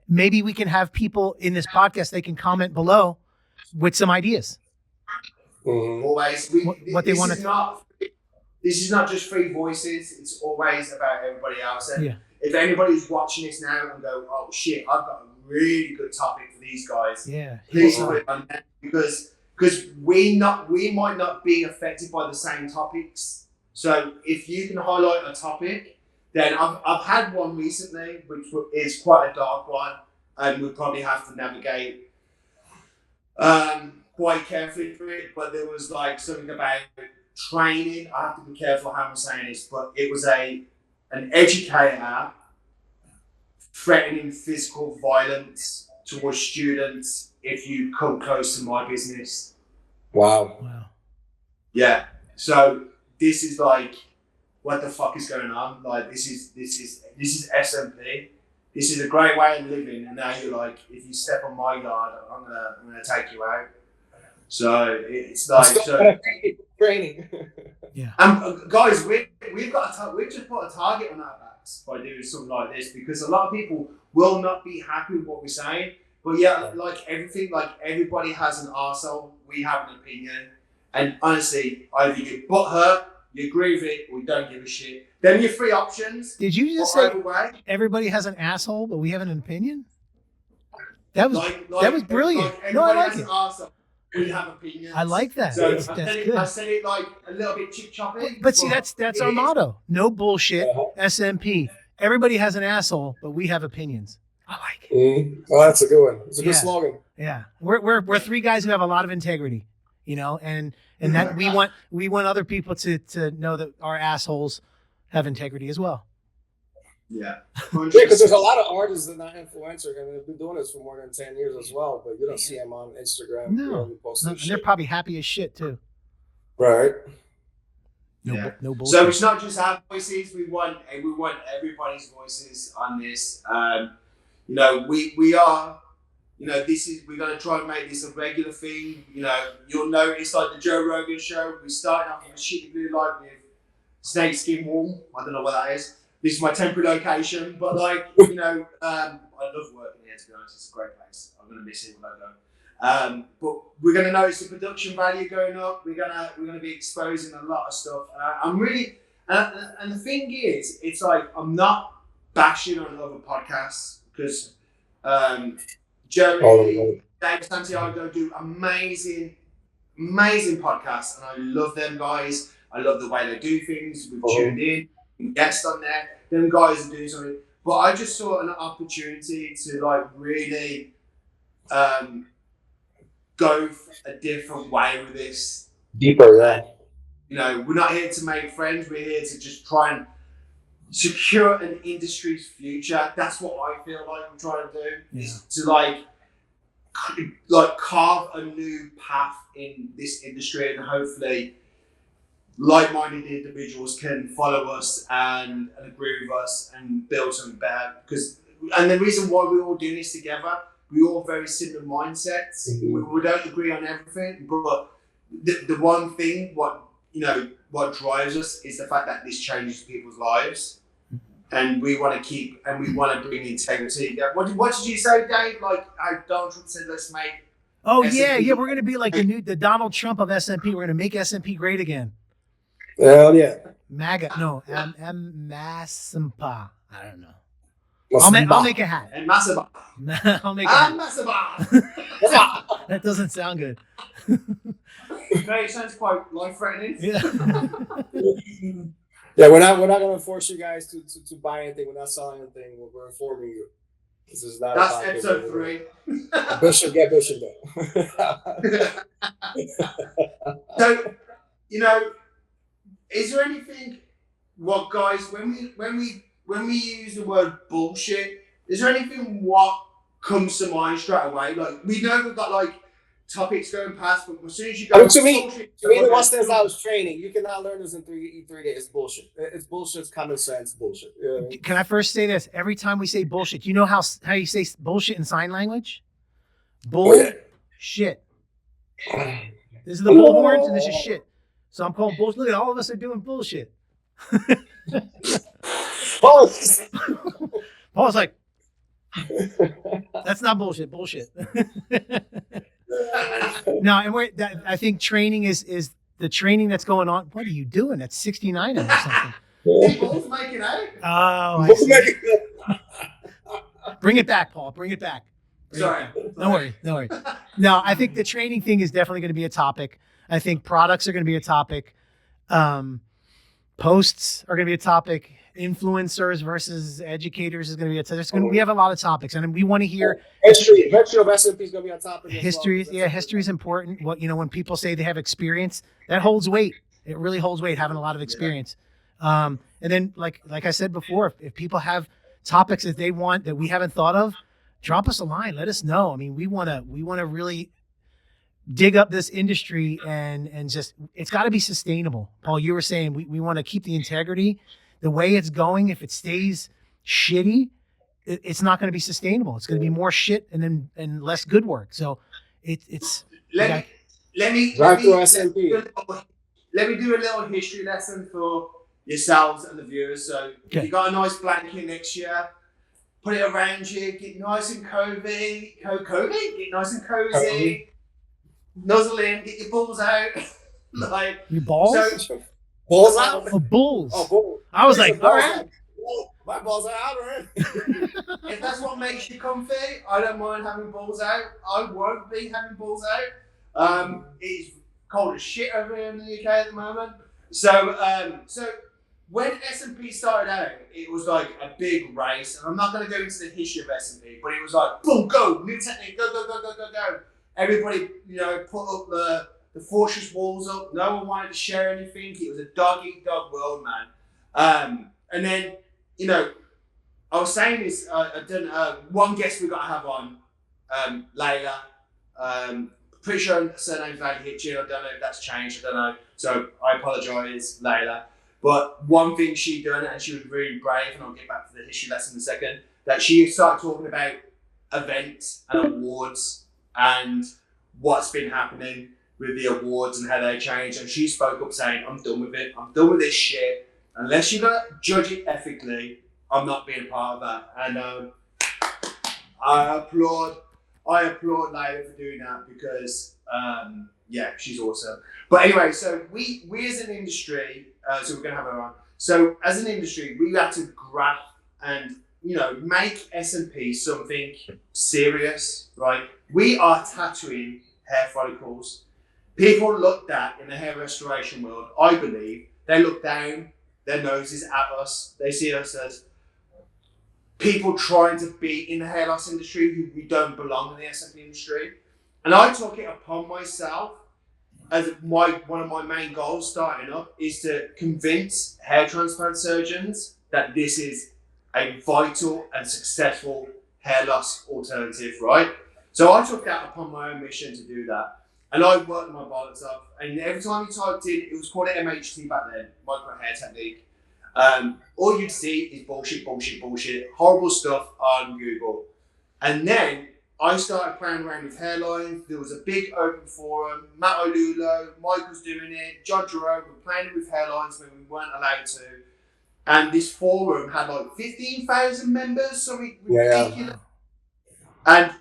Maybe we can have people in this podcast, they can comment below with some ideas. Always. What they want to. This is not just 3 voices. It's always about everybody else. And Yeah. if anybody's watching this now and go, oh shit, I've got a really good topic for these guys. Yeah. Please put it on there because we might not be affected by the same topics. So if you can highlight a topic, then I've had one recently, which is quite a dark one, and we'll probably have to navigate quite carefully through it. But there was like something about training. I have to be careful how I'm saying this, but it was an educator threatening physical violence towards students if you come close to my business. Wow. Yeah. So this is like, what the fuck is going on? Like this is SMP. This is a great way of living, and now you're like, if you step on my yard, I'm gonna take you out. So it's like training. Yeah. Guys, we've just put a target on our backs by doing something like this because a lot of people will not be happy with what we're saying. But yeah, like everything, like everybody has an arsehole. We have an opinion, and honestly, either you butt hurt, you agree with it, or you don't give a shit. Then your 3 options. Did you just say everybody has an asshole, but we have an opinion? That was brilliant. No, I like it. We have opinions. I like that. So that's good. I said it like a little bit chip choppy. But see, that's our motto. No bullshit. SMP. Everybody has an asshole, but we have opinions. I like it. Well, that's a good one. It's a good slogan. Yeah, we're 3 guys who have a lot of integrity, and that we want other people to know that our assholes have integrity as well. Yeah. Because there's a lot of artists that are not influencers, and they've been doing this for more than 10 years as well, but you don't see them on Instagram. No. And they're probably happy as shit too. Right. No bullshit. So it's not just our voices. We want everybody's voices on this. We are. We're gonna try and make this a regular thing. You'll notice like the Joe Rogan show. We started off with a shitty blue light with snakeskin wool. I don't know what that is. This is my temporary location, but I love working here, to be honest. It's a great place. I'm gonna miss it when I go. But we're gonna notice the production value going up. We're gonna be exposing a lot of stuff. I'm really, and the thing is, it's like I'm not bashing on other podcasts because Joey, Dave Santiago do amazing podcasts, and I love them guys. I love the way they do things. We've tuned in, guests on there. Them guys are doing something. But I just saw an opportunity to like really go a different way with this. Deeper, yeah. You know, we're not here to make friends. We're here to just try and secure an industry's future. That's what I feel like I'm trying to do. Is to like carve a new path in this industry, and hopefully like-minded individuals can follow us and agree with us and build something better. And the reason why we're all doing this together, we all have very similar mindsets. We don't agree on everything, but the one thing, what drives us is the fact that this changes people's lives, and we want to bring integrity. What did you say, Dave? Like how Donald Trump said, "Let's make." Oh SMP. yeah, we're gonna be like the Donald Trump of SMP. We're gonna make SMP great again. Hell yeah. MAGA, no, Massampa. I don't know. I'll make a hat. And Masaba. I'll make a hat. Masaba. That doesn't sound good. No, it sounds quite life-threatening. Yeah. Yeah, we're not gonna force you guys to buy anything. We're not selling anything. We're informing you. This is not. That's episode 3. Bishop, get Bishop though. So, is there anything? What guys? When we use the word bullshit, is there anything what comes to mind straight away? Like we know we've got like topics going past, but as soon as you go, to me, the one stands out is training. You cannot learn this in 3 days. It's bullshit. It's bullshit. It's common sense bullshit. Yeah. Can I first say this? Every time we say bullshit, you know how you say bullshit in sign language? Shit. This is the bullhorns, and this is shit. So I'm calling bullshit. Look at all of us are doing bullshit. Paul's like, that's not bullshit. Bullshit. No, and I think training is the training that's going on. What are you doing? That's 69 or something. Both making out. Oh, I see. Bring it back, Paul. Bring it back. Sorry. Don't worry. No, I think the training thing is definitely going to be a topic. I think products are going to be a topic. Posts are going to be a topic. Influencers versus educators is going to be a topic. We have a lot of topics, and we want to hear history of SMP is going to be on topic. History, history is important. When people say they have experience, that holds weight. It really holds weight, having a lot of experience. And then, like I said before, if people have topics that they want that we haven't thought of, drop us a line. Let us know. I mean, we want to really dig up this industry and just, it's got to be sustainable. Paul, you were saying we want to keep the integrity. The way it's going, if it stays shitty, it's not going to be sustainable. It's going to be more shit and less good work. So it's let me do a little history lesson for yourselves and the viewers. So if you got a nice blanket next year, put it around you, get nice and cozy, get nice and cozy, nuzzle in, get your balls out. Like your balls. Balls out? Oh, bulls. Oh, bulls. I was like, all right. My balls are out, right? If that's what makes you comfy, I don't mind having balls out. I won't be having balls out. It's cold as shit over here in the UK at the moment. So when SMP started out, it was like a big race. And I'm not going to go into the history of SMP, but it was like, boom, go, new technique, go. Everybody, put up the fortress walls up. No one wanted to share anything. It was a dog-eat-dog world, man. And then, I was saying this, I've done one guest we got to have on, Layla. Pretty sure her surname's Layla Hitchin. I don't know if that's changed. I don't know. So I apologise, Layla. But one thing she done, and she was really brave, and I'll get back to the history lesson in a second, that she started talking about events and awards and what's been happening with the awards and how they change. And she spoke up saying, I'm done with it. I'm done with this shit. Unless you're going to judge it ethically, I'm not being a part of that. And I applaud Layla for doing that because, she's awesome. But anyway, so we as an industry, so we're going to have her on. So as an industry, we had to graft and make SMP something serious, right? We are tattooing hair follicles. People looked at in the hair restoration world, I believe, they look down their noses at us. They see us as people trying to be in the hair loss industry who we don't belong in the SMP industry. And I took it upon myself as one of my main goals starting up is to convince hair transplant surgeons that this is a vital and successful hair loss alternative, right? So I took that upon my own mission to do that. And I worked my bollocks up. And every time you typed in, it was called MHT back then, micro hair technique. All you'd see is bullshit, horrible stuff on Google. And then I started playing around with hairlines. There was a big open forum. Matt Olulo, Mike was doing it, John Jerome were playing with hairlines when we weren't allowed to. And this forum had like 15,000 members, something ridiculous. And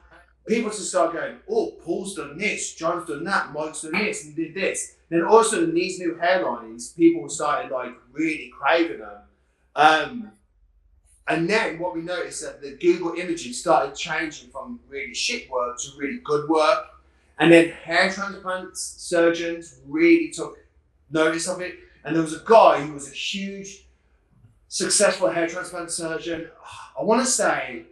people just started going, oh, Paul's done this, John's done that, Mike's done this, and did this. Then all of a sudden, these new hairlines, people started like really craving them. And then what we noticed that the Google imaging started changing from really shit work to really good work. And then hair transplant surgeons really took notice of it. And there was a guy who was a huge, successful hair transplant surgeon. I want to say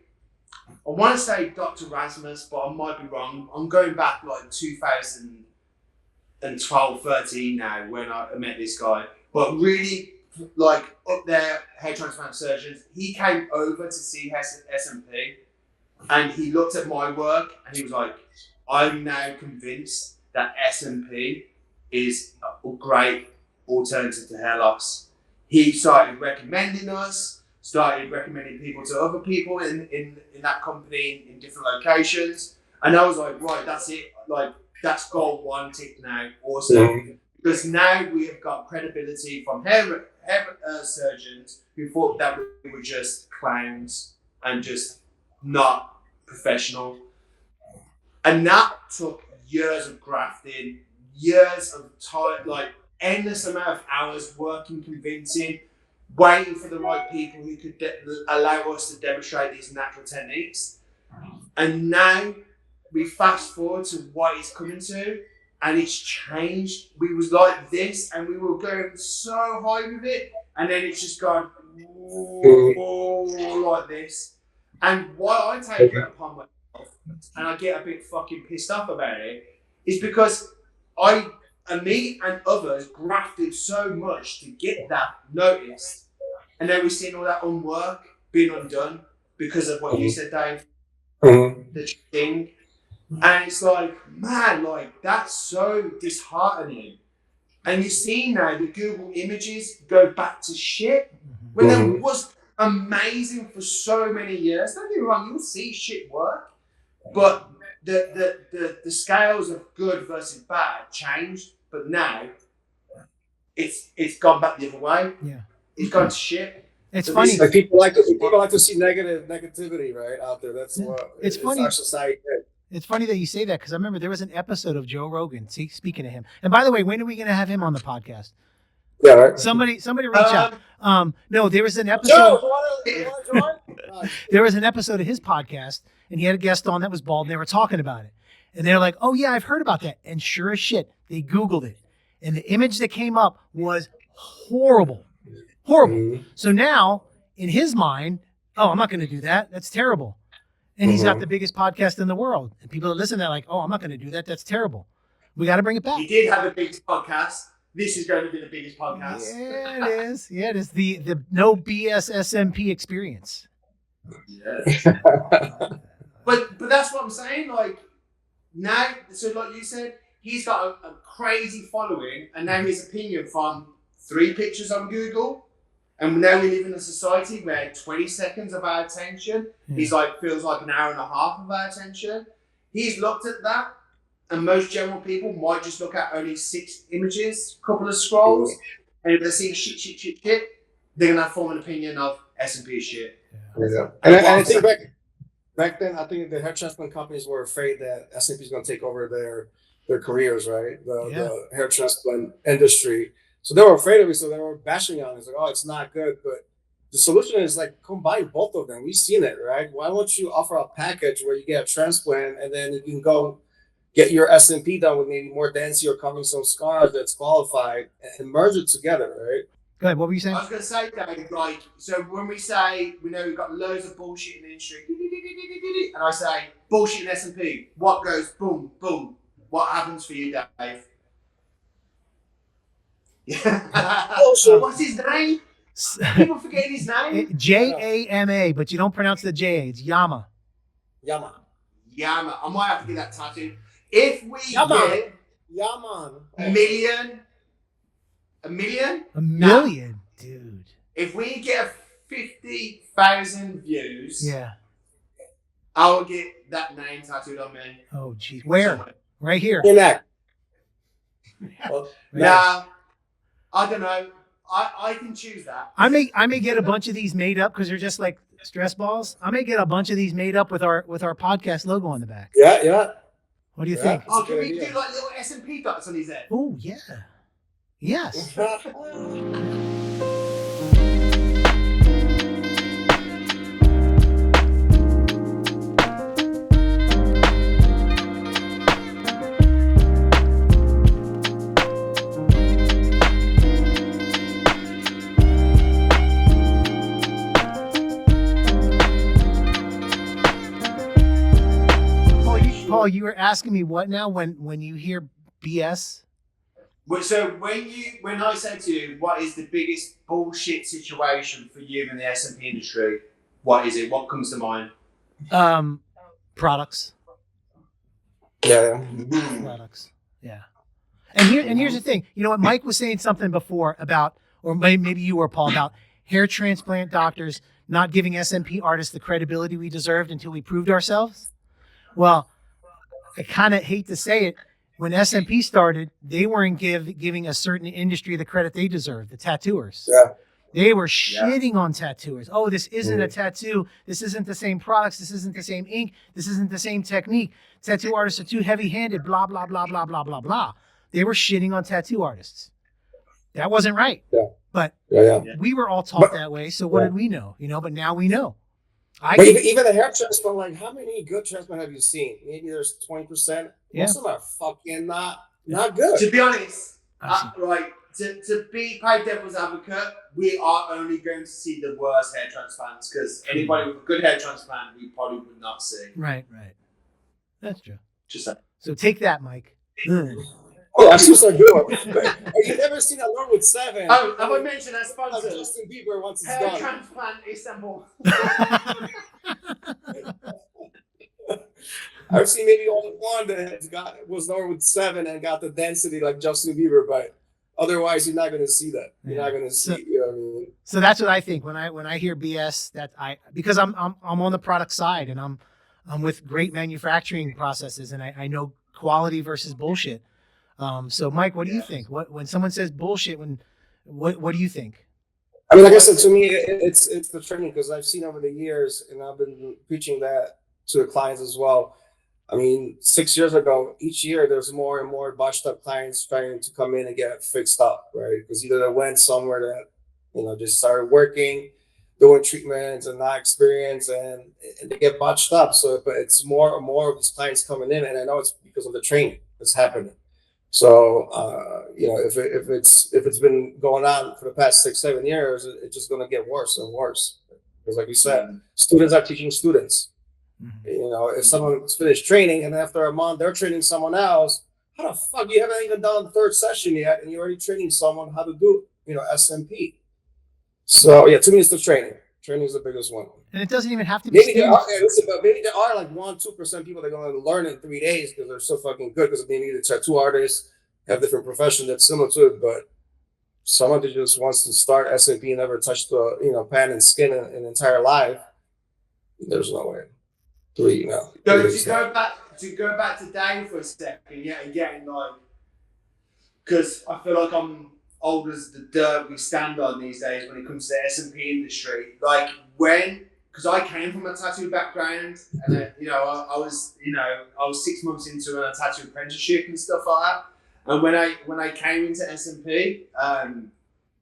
Dr. Rasmus, but I might be wrong. I'm going back like 2012, 13 now when I met this guy. But really, like up there, hair transplant surgeons, he came over to see SMP and he looked at my work and he was like, I'm now convinced that SMP is a great alternative to hair loss. He started recommending us, started recommending people to other people in that company in different locations. And I was like, right, that's it. Like, that's goal one tick now. Awesome. Because now we have got credibility from hair surgeons who thought that we were just clowns and just not professional. And that took years of grafting, years of time, like endless amount of hours working, convincing, waiting for the right people who could allow us to demonstrate these natural techniques. And now we fast forward to what it's coming to, and it's changed. We was like this, and we were going so high with it, and then it's just gone like this. And why I take it upon myself, and I get a bit fucking pissed off about it, is because me and others grafted so much to get that noticed, and then we've seen all that unwork being undone because of what you said, Dave. The thing. And it's like, man, like that's so disheartening. And you see now the Google images go back to shit when it was amazing for so many years. Don't get me wrong, you'll see shit work, but the scales of good versus bad changed. But now it's gone back the other way. Yeah, it's gone to shit. It's funny. Like people like to see negativity right out there. That's what it's funny. Our society. It's funny that you say that because I remember there was an episode of Joe Rogan. Speaking of him, and by the way, when are we going to have him on the podcast? Yeah, right. Somebody reach out. No, there was an episode. There was an episode of his podcast, and he had a guest on that was bald, and they were talking about it, and they're like, "Oh yeah, I've heard about that." And sure as shit, they Googled it, and the image that came up was horrible. So now, in his mind, oh, I'm not going to do that. That's terrible. And he's got the biggest podcast in the world. And people that listen, they're like, oh, I'm not going to do that. That's terrible. We got to bring it back. He did have the biggest podcast. This is going to be the biggest podcast. Yeah, it is. Yeah, it is the no BS SMP experience. Yeah. but that's what I'm saying. Like, now, so like you said, he's got a crazy following. And now his opinion from 3 pictures on Google. And now we live in a society where 20 seconds of our attention feels like an hour and a half of our attention. He's looked at that, and most general people might just look at only 6 images, a couple of scrolls, and if they see shit, they're gonna form an opinion of SMP shit. Yeah. And I think back then, I think the hair transplant companies were afraid that SMP is gonna take over their careers, right? The hair transplant industry. So they were afraid of it, so they were bashing on it. It's like, oh, it's not good. But the solution is like combine both of them. We've seen it, right? Why don't you offer a package where you get a transplant and then you can go get your SMP done with maybe more density or covering some scars that's qualified and merge it together, right? Go ahead. What were you saying? I was going to say, Dave, like, so when we say, we know we've got loads of bullshit in the industry, and I say, bullshit in SMP, what goes boom, boom? What happens for you, Dave? Bullshit. What's his name? People forgetting his name? Jama, but you don't pronounce the J. It's Yama. Yaman. Yama. I might have to get that tattooed. If we Yaman. get Yaman. a million, A million, dude. if we get 50,000 views, Yeah. I'll get that name tattooed on me. Oh, geez. Where? Right here. Your neck. Well, Nah, I don't know. I can choose that. I may get a bunch of these made up because they're just like stress balls. I may get a bunch of these made up with our podcast logo on the back. yeah. What do you Yeah. think? Oh, That's a can good we idea. do like little SMP dots on his head? Oh, yeah. Yes. Paul, you were asking me what now when you hear BS? So when I say to you, what is the biggest bullshit situation for you in the SMP industry? What is it? What comes to mind? Products. Yeah. Products. Yeah. And here's the thing. You know what? Mike was saying something before about, or maybe you were, Paul, about hair transplant doctors not giving SMP artists the credibility we deserved until we proved ourselves. Well, I kind of hate to say it. When SMP started, they weren't giving a certain industry the credit they deserved, the tattooers. Yeah. They were shitting on tattooers. Oh, this isn't a tattoo. This isn't the same products. This isn't the same ink. This isn't the same technique. Tattoo artists are too heavy-handed, blah, blah, blah, blah, blah, blah, blah. They were shitting on tattoo artists. That wasn't right. Yeah. But Yeah. we were all taught that way, so what did we know? But now we know. But even the hair transplant, like how many good transplant have you seen? Maybe there's 20%. Yeah. Most of them are fucking not good. To be honest, I've seen- right, to be paid devil's advocate, we are only going to see the worst hair transplants because anybody with a good hair transplant, we probably would not see. Right. That's true. Just saying. So take that, Mike. Oh, I see so good. Have you ever seen Alone with Seven? Oh, have I mentioned our sponsor? Justin Bieber once it's Hair done. transplant Istanbul. I've seen maybe only one that was Alone with Seven and got the density like Justin Bieber, but otherwise you're not going to see that. You're not going to see. You know what I mean? So that's what I think when I hear BS. Because I'm on the product side and I'm with great manufacturing processes and I know quality versus bullshit. So Mike, what do you think? When someone says bullshit, what do you think? I mean, like I said, to me, it's the training because I've seen over the years, and I've been preaching that to the clients as well. I mean, 6 years ago, each year there's more and more botched up clients trying to come in and get fixed up, right? Because either they went somewhere that just started working, doing treatments and not experienced, and they get botched up. So, but it's more and more of these clients coming in, and I know it's because of the training that's happening. So, if it's been going on for the past 6-7 years, it's just going to get worse and worse. Because, like you said, students are teaching students. Mm-hmm. If someone's finished training and after a month they're training someone else, how the fuck you haven't even done the third session yet, and you're already training someone how to do SMP? So, yeah, to me, it's the training. Training is the biggest one. And it doesn't even have to be. Maybe there are like 1-2% people that are going to learn in 3 days because they're so fucking good because they need a tattoo artist, have different profession that's similar to it. But someone that just wants to start SMP and never touch the pan and skin in an entire life, there's no way. So to go back to Dave for a second, again, like, because I feel like I'm old as the dirt we stand on these days when it comes to the SMP industry. Like because I came from a tattoo background, and then, I was 6 months into a tattoo apprenticeship and stuff like that. And when I came into SMP,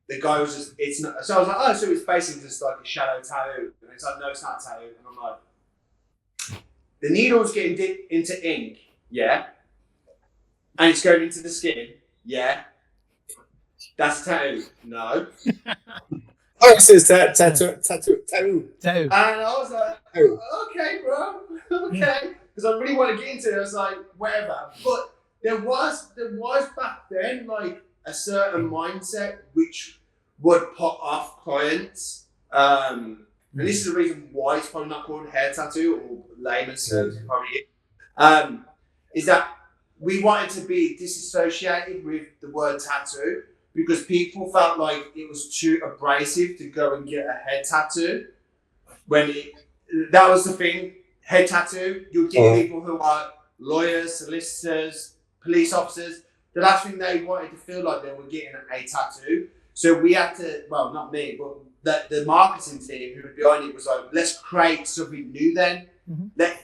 the guy was just, it's not. So I was like, oh, so it's basically just like a shadow tattoo. And it's like, no, it's not a tattoo. And I'm like, the needle's getting dipped into ink, yeah, and it's going into the skin, yeah. That's a tattoo. No. Oh, it says tattoo. And I was like, okay, bro, okay, because I really want to get into it. I was like, whatever. But there was back then like a certain mindset which would put off clients. And this is the reason why it's probably not called hair tattoo or layman's terms, probably is that we wanted to be disassociated with the word tattoo because people felt like it was too abrasive to go and get a head tattoo. That was the thing, head tattoo, you'll get people who are lawyers, solicitors, police officers. The last thing they wanted to feel like they were getting a tattoo. So we had to, well, not me, but the marketing team who was behind it was like, let's create something new then.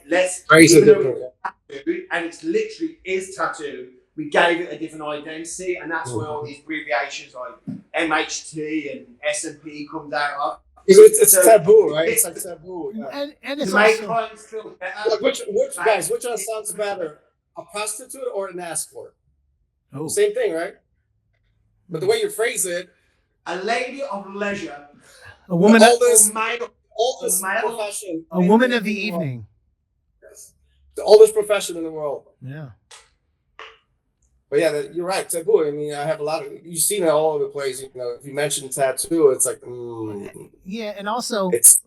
Let's even though it's tattoo, and it's literally is tattoo, we gave it a different identity, and that's where all these abbreviations like MHT and SMP comes out of. It's taboo, right? It's like taboo. Yeah. And it's to make also, clients feel better. Like which one sounds better? A prostitute or an escort? oh, Same thing, right? But the way you phrase it, A lady of leisure. a woman, all this male. profession, a woman of the evening. Yes. The oldest profession in the world. Yeah. But yeah, you're right. Taboo. I mean, I have a lot of. You've seen it all over the place. You know, if you mention tattoo, it's like, Yeah, and also, it's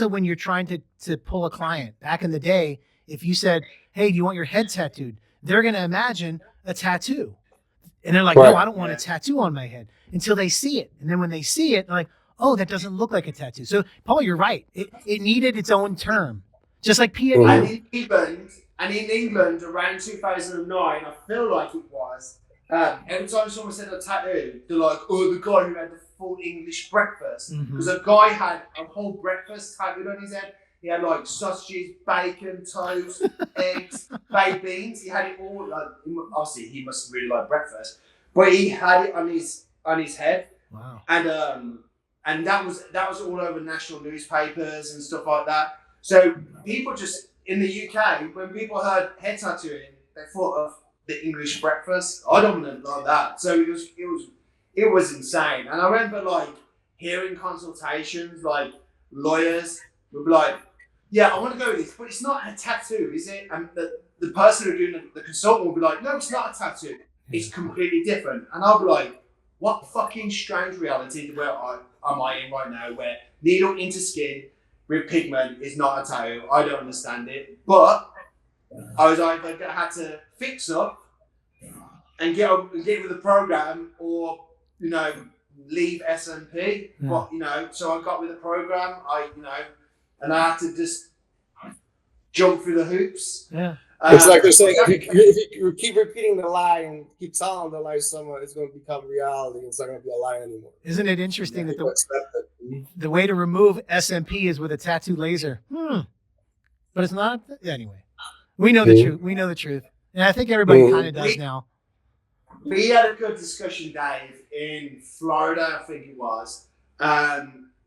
when you're trying to pull a client back in the day, if you said, "Hey, do you want your head tattooed?" They're gonna imagine a tattoo, and they're like, Right. "No, I don't want a tattoo on my head." Until they see it, and then when they see it, they're like, "Oh, that doesn't look like a tattoo." So, Paul, you're right. It needed its own term, just like peony. And in England, around 2009, I feel like it was. Every time someone said a tattoo, they're like, "Oh, the guy who had the full English breakfast." Because a guy had a whole breakfast tattooed on his head. He had like sausages, bacon, toast, eggs, baked beans. He had it all. Like, obviously, he must really like breakfast, but he had it on his head. Wow. And that was all over national newspapers and stuff like that. So people just in the UK, when people heard head tattooing, they thought of the English breakfast. I don't like that. So it was insane. And I remember like hearing consultations, like lawyers would be like, "Yeah, I want to go with this, but it's not a tattoo, is it?" And the person who doing the consultant will be like, "No, it's not a tattoo. It's completely different." And I'll be like, what fucking strange reality where am I in right now, where needle into skin with pigment is not a tattoo? I don't understand it. But I was either had to fix up and get with the program, or leave SMP. Yeah. But so I got with the program. And I had to just jump through the hoops. Yeah. It's like they're saying, if you keep repeating the lie and keep telling the lie somewhere, it's going to become reality. It's not going to be a lie anymore. Isn't it interesting that the way to remove SMP is with a tattoo laser? But it's not. Anyway, we know the truth. We know the truth. And I think everybody kind of does now. We had a good discussion, Dave, in Florida, I think it was,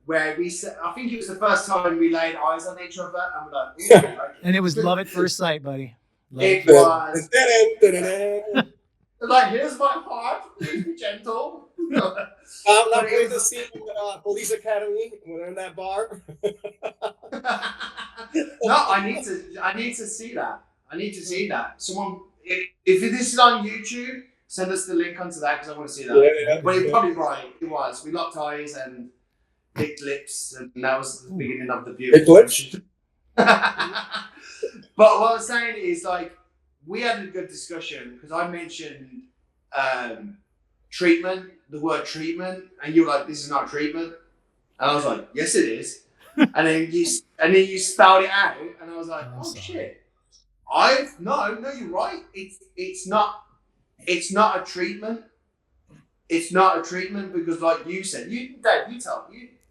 where we said, I think it was the first time we laid eyes on each other, and we're like, ooh, like, And it was love at first sight, buddy. it was like, here's my heart, please be gentle. I'm not going to see Police Academy when they're in that bar. No, I need to see that. I need to see that. Someone, if this is on YouTube, send us the link onto that because I want to see that. Yeah, But you're probably right. It was. We locked eyes and licked lips, and that was the beginning of the beautiful. Licked lips? But what I was saying is, like, we had a good discussion because I mentioned treatment, the word treatment, and you were like, "This is not treatment," and I was like, "Yes, it is." and then you spelled it out, and I was like, "Oh shit!" No, you're right. It's not a treatment. It's not a treatment because, like you said, Dave,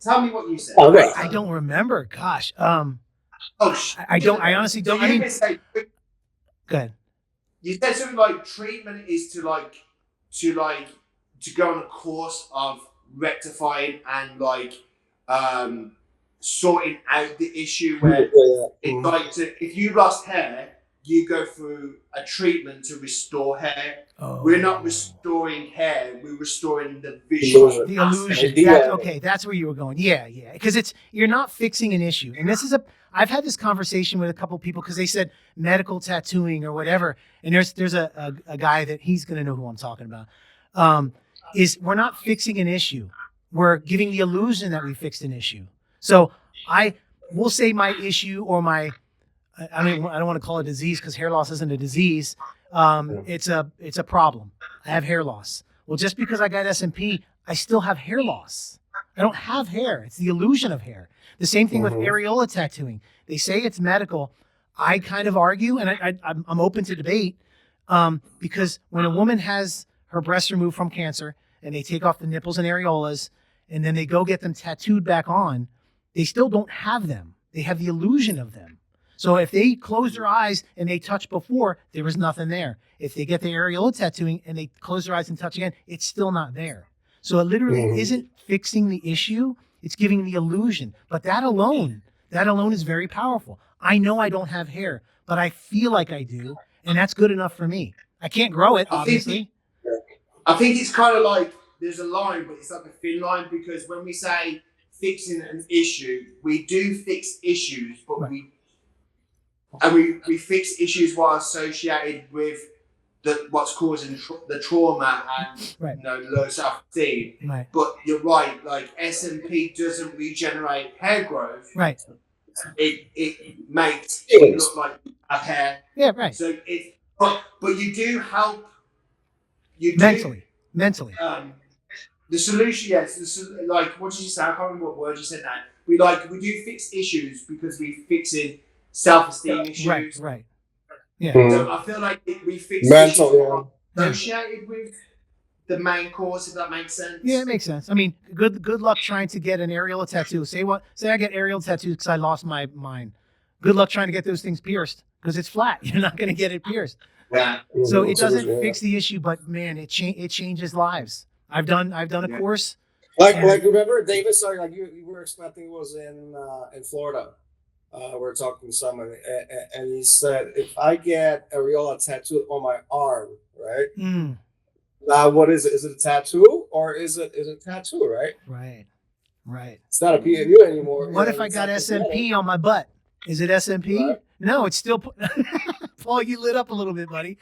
tell me what you said. Okay. I don't remember. Gosh. I don't. I honestly don't. I mean, go ahead. You said something like treatment is to to go on a course of rectifying and like sorting out the issue where it's like if you lost hair, you go through a treatment to restore hair. We're not restoring hair, we're restoring the visual. The illusion. Okay, that's where you were going. Yeah. Because you're not fixing an issue. And I've had this conversation with a couple people because they said medical tattooing or whatever. And there's a guy that he's gonna know who I'm talking about. We're not fixing an issue. We're giving the illusion that we fixed an issue. So I will say my issue or I don't want to call it a disease because hair loss isn't a disease. It's a problem. I have hair loss. Well, just because I got SMP, I still have hair loss. I don't have hair. It's the illusion of hair. The same thing with areola tattooing. They say it's medical. I kind of argue, and I'm open to debate, because when a woman has her breasts removed from cancer and they take off the nipples and areolas and then they go get them tattooed back on, they still don't have them. They have the illusion of them. So if they close their eyes and they touch before, there was nothing there. If they get the areola tattooing and they close their eyes and touch again, it's still not there. So it literally isn't fixing the issue. It's giving the illusion. But that alone is very powerful. I know I don't have hair, but I feel like I do. And that's good enough for me. I can't grow it, obviously. I think it's kind of like there's a line, but it's like a thin line, because when we say fixing an issue, we do fix issues, but we fix issues while associated with what's causing the trauma and low self-esteem. Right. But you're right, like SMP doesn't regenerate hair growth. Right. It makes it look like you have hair. Yeah, right. So but you do help. Mentally. The solution, yes. Like, what did you say? I can't remember what word you said now. We do fix issues because we fixing self-esteem issues. Right. Yeah. So I feel like we fix mental issues associated with the main course, if that makes sense. Yeah, it makes sense. I mean, good luck trying to get an areola tattoo. Say I get areola tattoos because I lost mine. Good luck trying to get those things pierced because it's flat. You're not going to get it pierced. Yeah. So it doesn't fix the issue, but man, it changes lives. I've done a course. Like remember David? Sorry, like you were expecting it was in Florida. We were talking to someone, and he said, if I get areola tattooed on my arm, right? Now, what is it? Is it a tattoo or is it a tattoo, right? Right. It's not a PMU anymore. What if I got SMP on my butt? Is it SMP? Right. No, it's still. Paul, you lit up a little bit, buddy.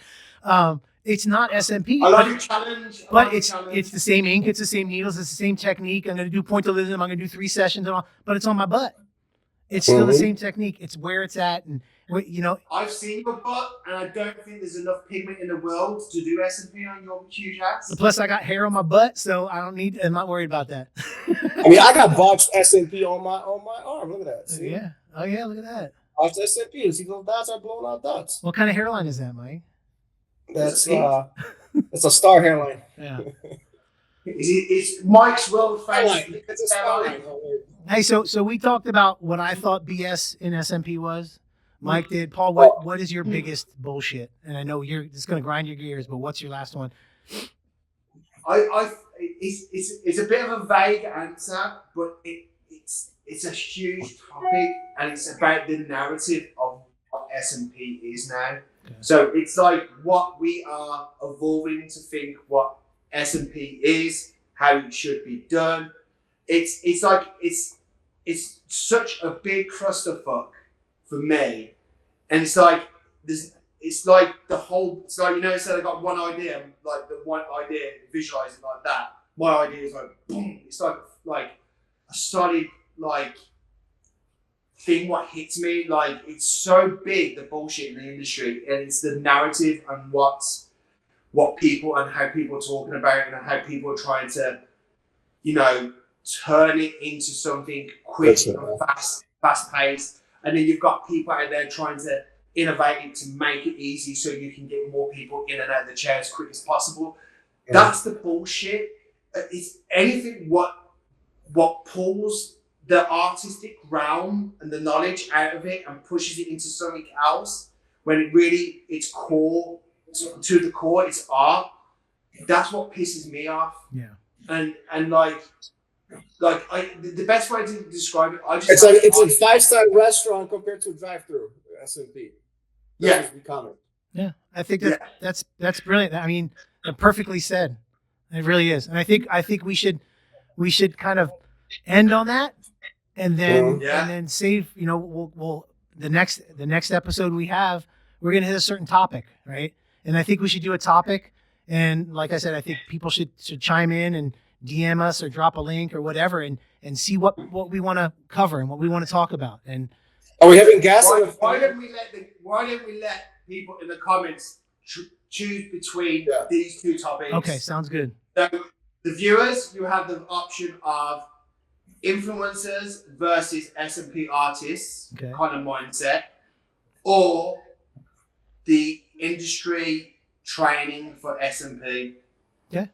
It's not SMP. I love your challenge. But it's the same ink, it's the same needles, it's the same technique. I'm going to do pointillism. I'm going to do 3 sessions, but it's on my butt. It's still the same technique. It's where it's at, and I've seen your butt, and I don't think there's enough pigment in the world to do SMP on your huge ass. Plus, I got hair on my butt, so I'm not worried about that. I mean, I got botched SMP on my arm. Look at that. See? Yeah. Oh yeah, look at that. Botched SMP. See, those dots are blown out dots. What kind of hairline is that, Mike? That's it's a star hairline. Yeah. It's Mike's world famous. It's a star hairline. Hey, so we talked about what I thought BS in SMP was. Mike did. Paul, what is your biggest bullshit? And I know it's going to grind your gears, but what's your last one? It's a bit of a vague answer, but it's a huge topic, and it's about the narrative of what SMP is now. Okay. So it's like what we are evolving to think what SMP is, how it should be done. It's such a big clusterfuck for me, and it's like the whole. It's like, I got one idea, like the one idea, visualize it like that. My idea is like boom. It's like a solid thing. What hits me, like it's so big, the bullshit in the industry, and it's the narrative and what people and how people are talking about it, and how people are trying to, turn it into something quick and fast paced. And then you've got people out there trying to innovate it to make it easy so you can get more people in and out of the chair as quick as possible. Yeah. That's the bullshit. It's anything what pulls the artistic realm and the knowledge out of it and pushes it into something else, when it's core to the core, it's art. that's what pisses me off. Yeah. And like the best way to describe it, It's like it's a 5-star restaurant compared to a drive-through SMP. Yeah. Yeah, I think that's brilliant. I mean, perfectly said. It really is, and I think we should kind of end on that, and then save. You know, we'll the next episode we have, we're gonna hit a certain topic, right? And I think we should do a topic, and like I said, I think people should chime in and DM us or drop a link or whatever, and see what we want to cover and what we want to talk about. And are we having gas? Why don't we let people in the comments choose between these two topics? Okay, sounds good. So the viewers, you have the option of influencers versus SMP artists kind of mindset, or the industry training for SMP. Okay.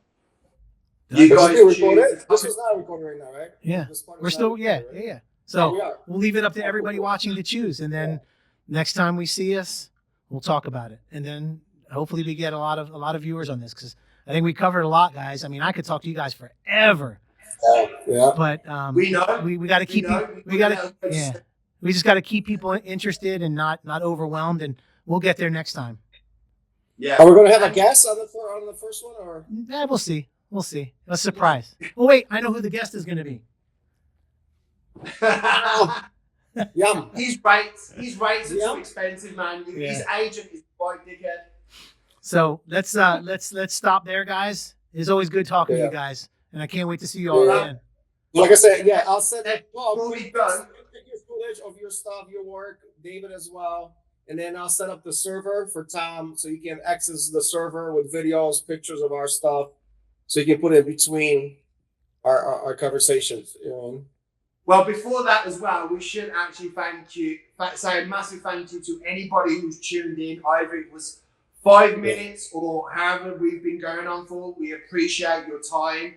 You guys choose. This is not recording right now, right? Yeah. We're still, yeah. So we'll leave it up to everybody watching to choose. And then next time we see us, we'll talk about it. And then hopefully we get a lot of viewers on this, because I think we covered a lot, guys. I mean, I could talk to you guys forever. Yeah. But we know we got to keep we just got to keep people interested and not overwhelmed, and we'll get there next time. Yeah. Are we going to have a guest on the first one, or? Yeah, we'll see. We'll see. A surprise. Oh wait, I know who the guest is going to be. Yum. His rates are too expensive, man. His agent is quite dickhead. So let's stop there, guys. It's always good talking to you guys, and I can't wait to see you all again. Like I said, I'll send that. We'll be done. Footage of your stuff, your work, David as well, and then I'll set up the server for Tom, so you can access the server with videos, pictures of our stuff, so you can put it between our conversations. You know? Well, before that as well, we should actually say a massive thank you to anybody who's tuned in, either it was 5 minutes or however we've been going on for. We appreciate your time.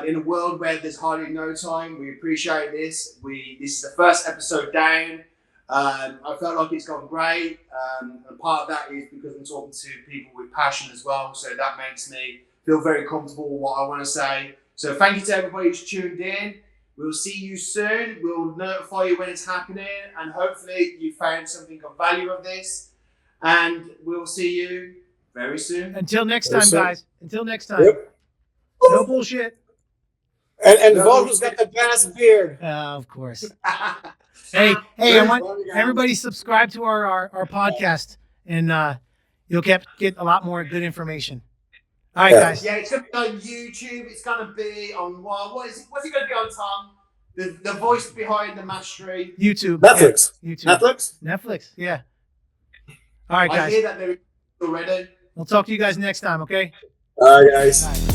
In a world where there's hardly no time, we appreciate this. This is the first episode down. I felt like it's gone great. And part of that is because I'm talking to people with passion as well. So that makes me feel very comfortable with what I want to say. So thank you to everybody who's tuned in. We'll see you soon. We'll notify you when it's happening. And hopefully you found something of value of this. And we'll see you very soon. Until next time, guys. Until next time. Yep. No bullshit. And Volker's got the best beard. Of course. Hey, I want everybody subscribe to our podcast, and you'll get a lot more good information. All right, guys. Yeah, it's going to be on YouTube. It's going to be on, what's it going to be on, Tom? The voice behind the mastery. YouTube. Netflix. Yeah. YouTube. Netflix, yeah. All right, guys. I hear that they're already. We'll talk to you guys next time, okay? All right, guys. All right.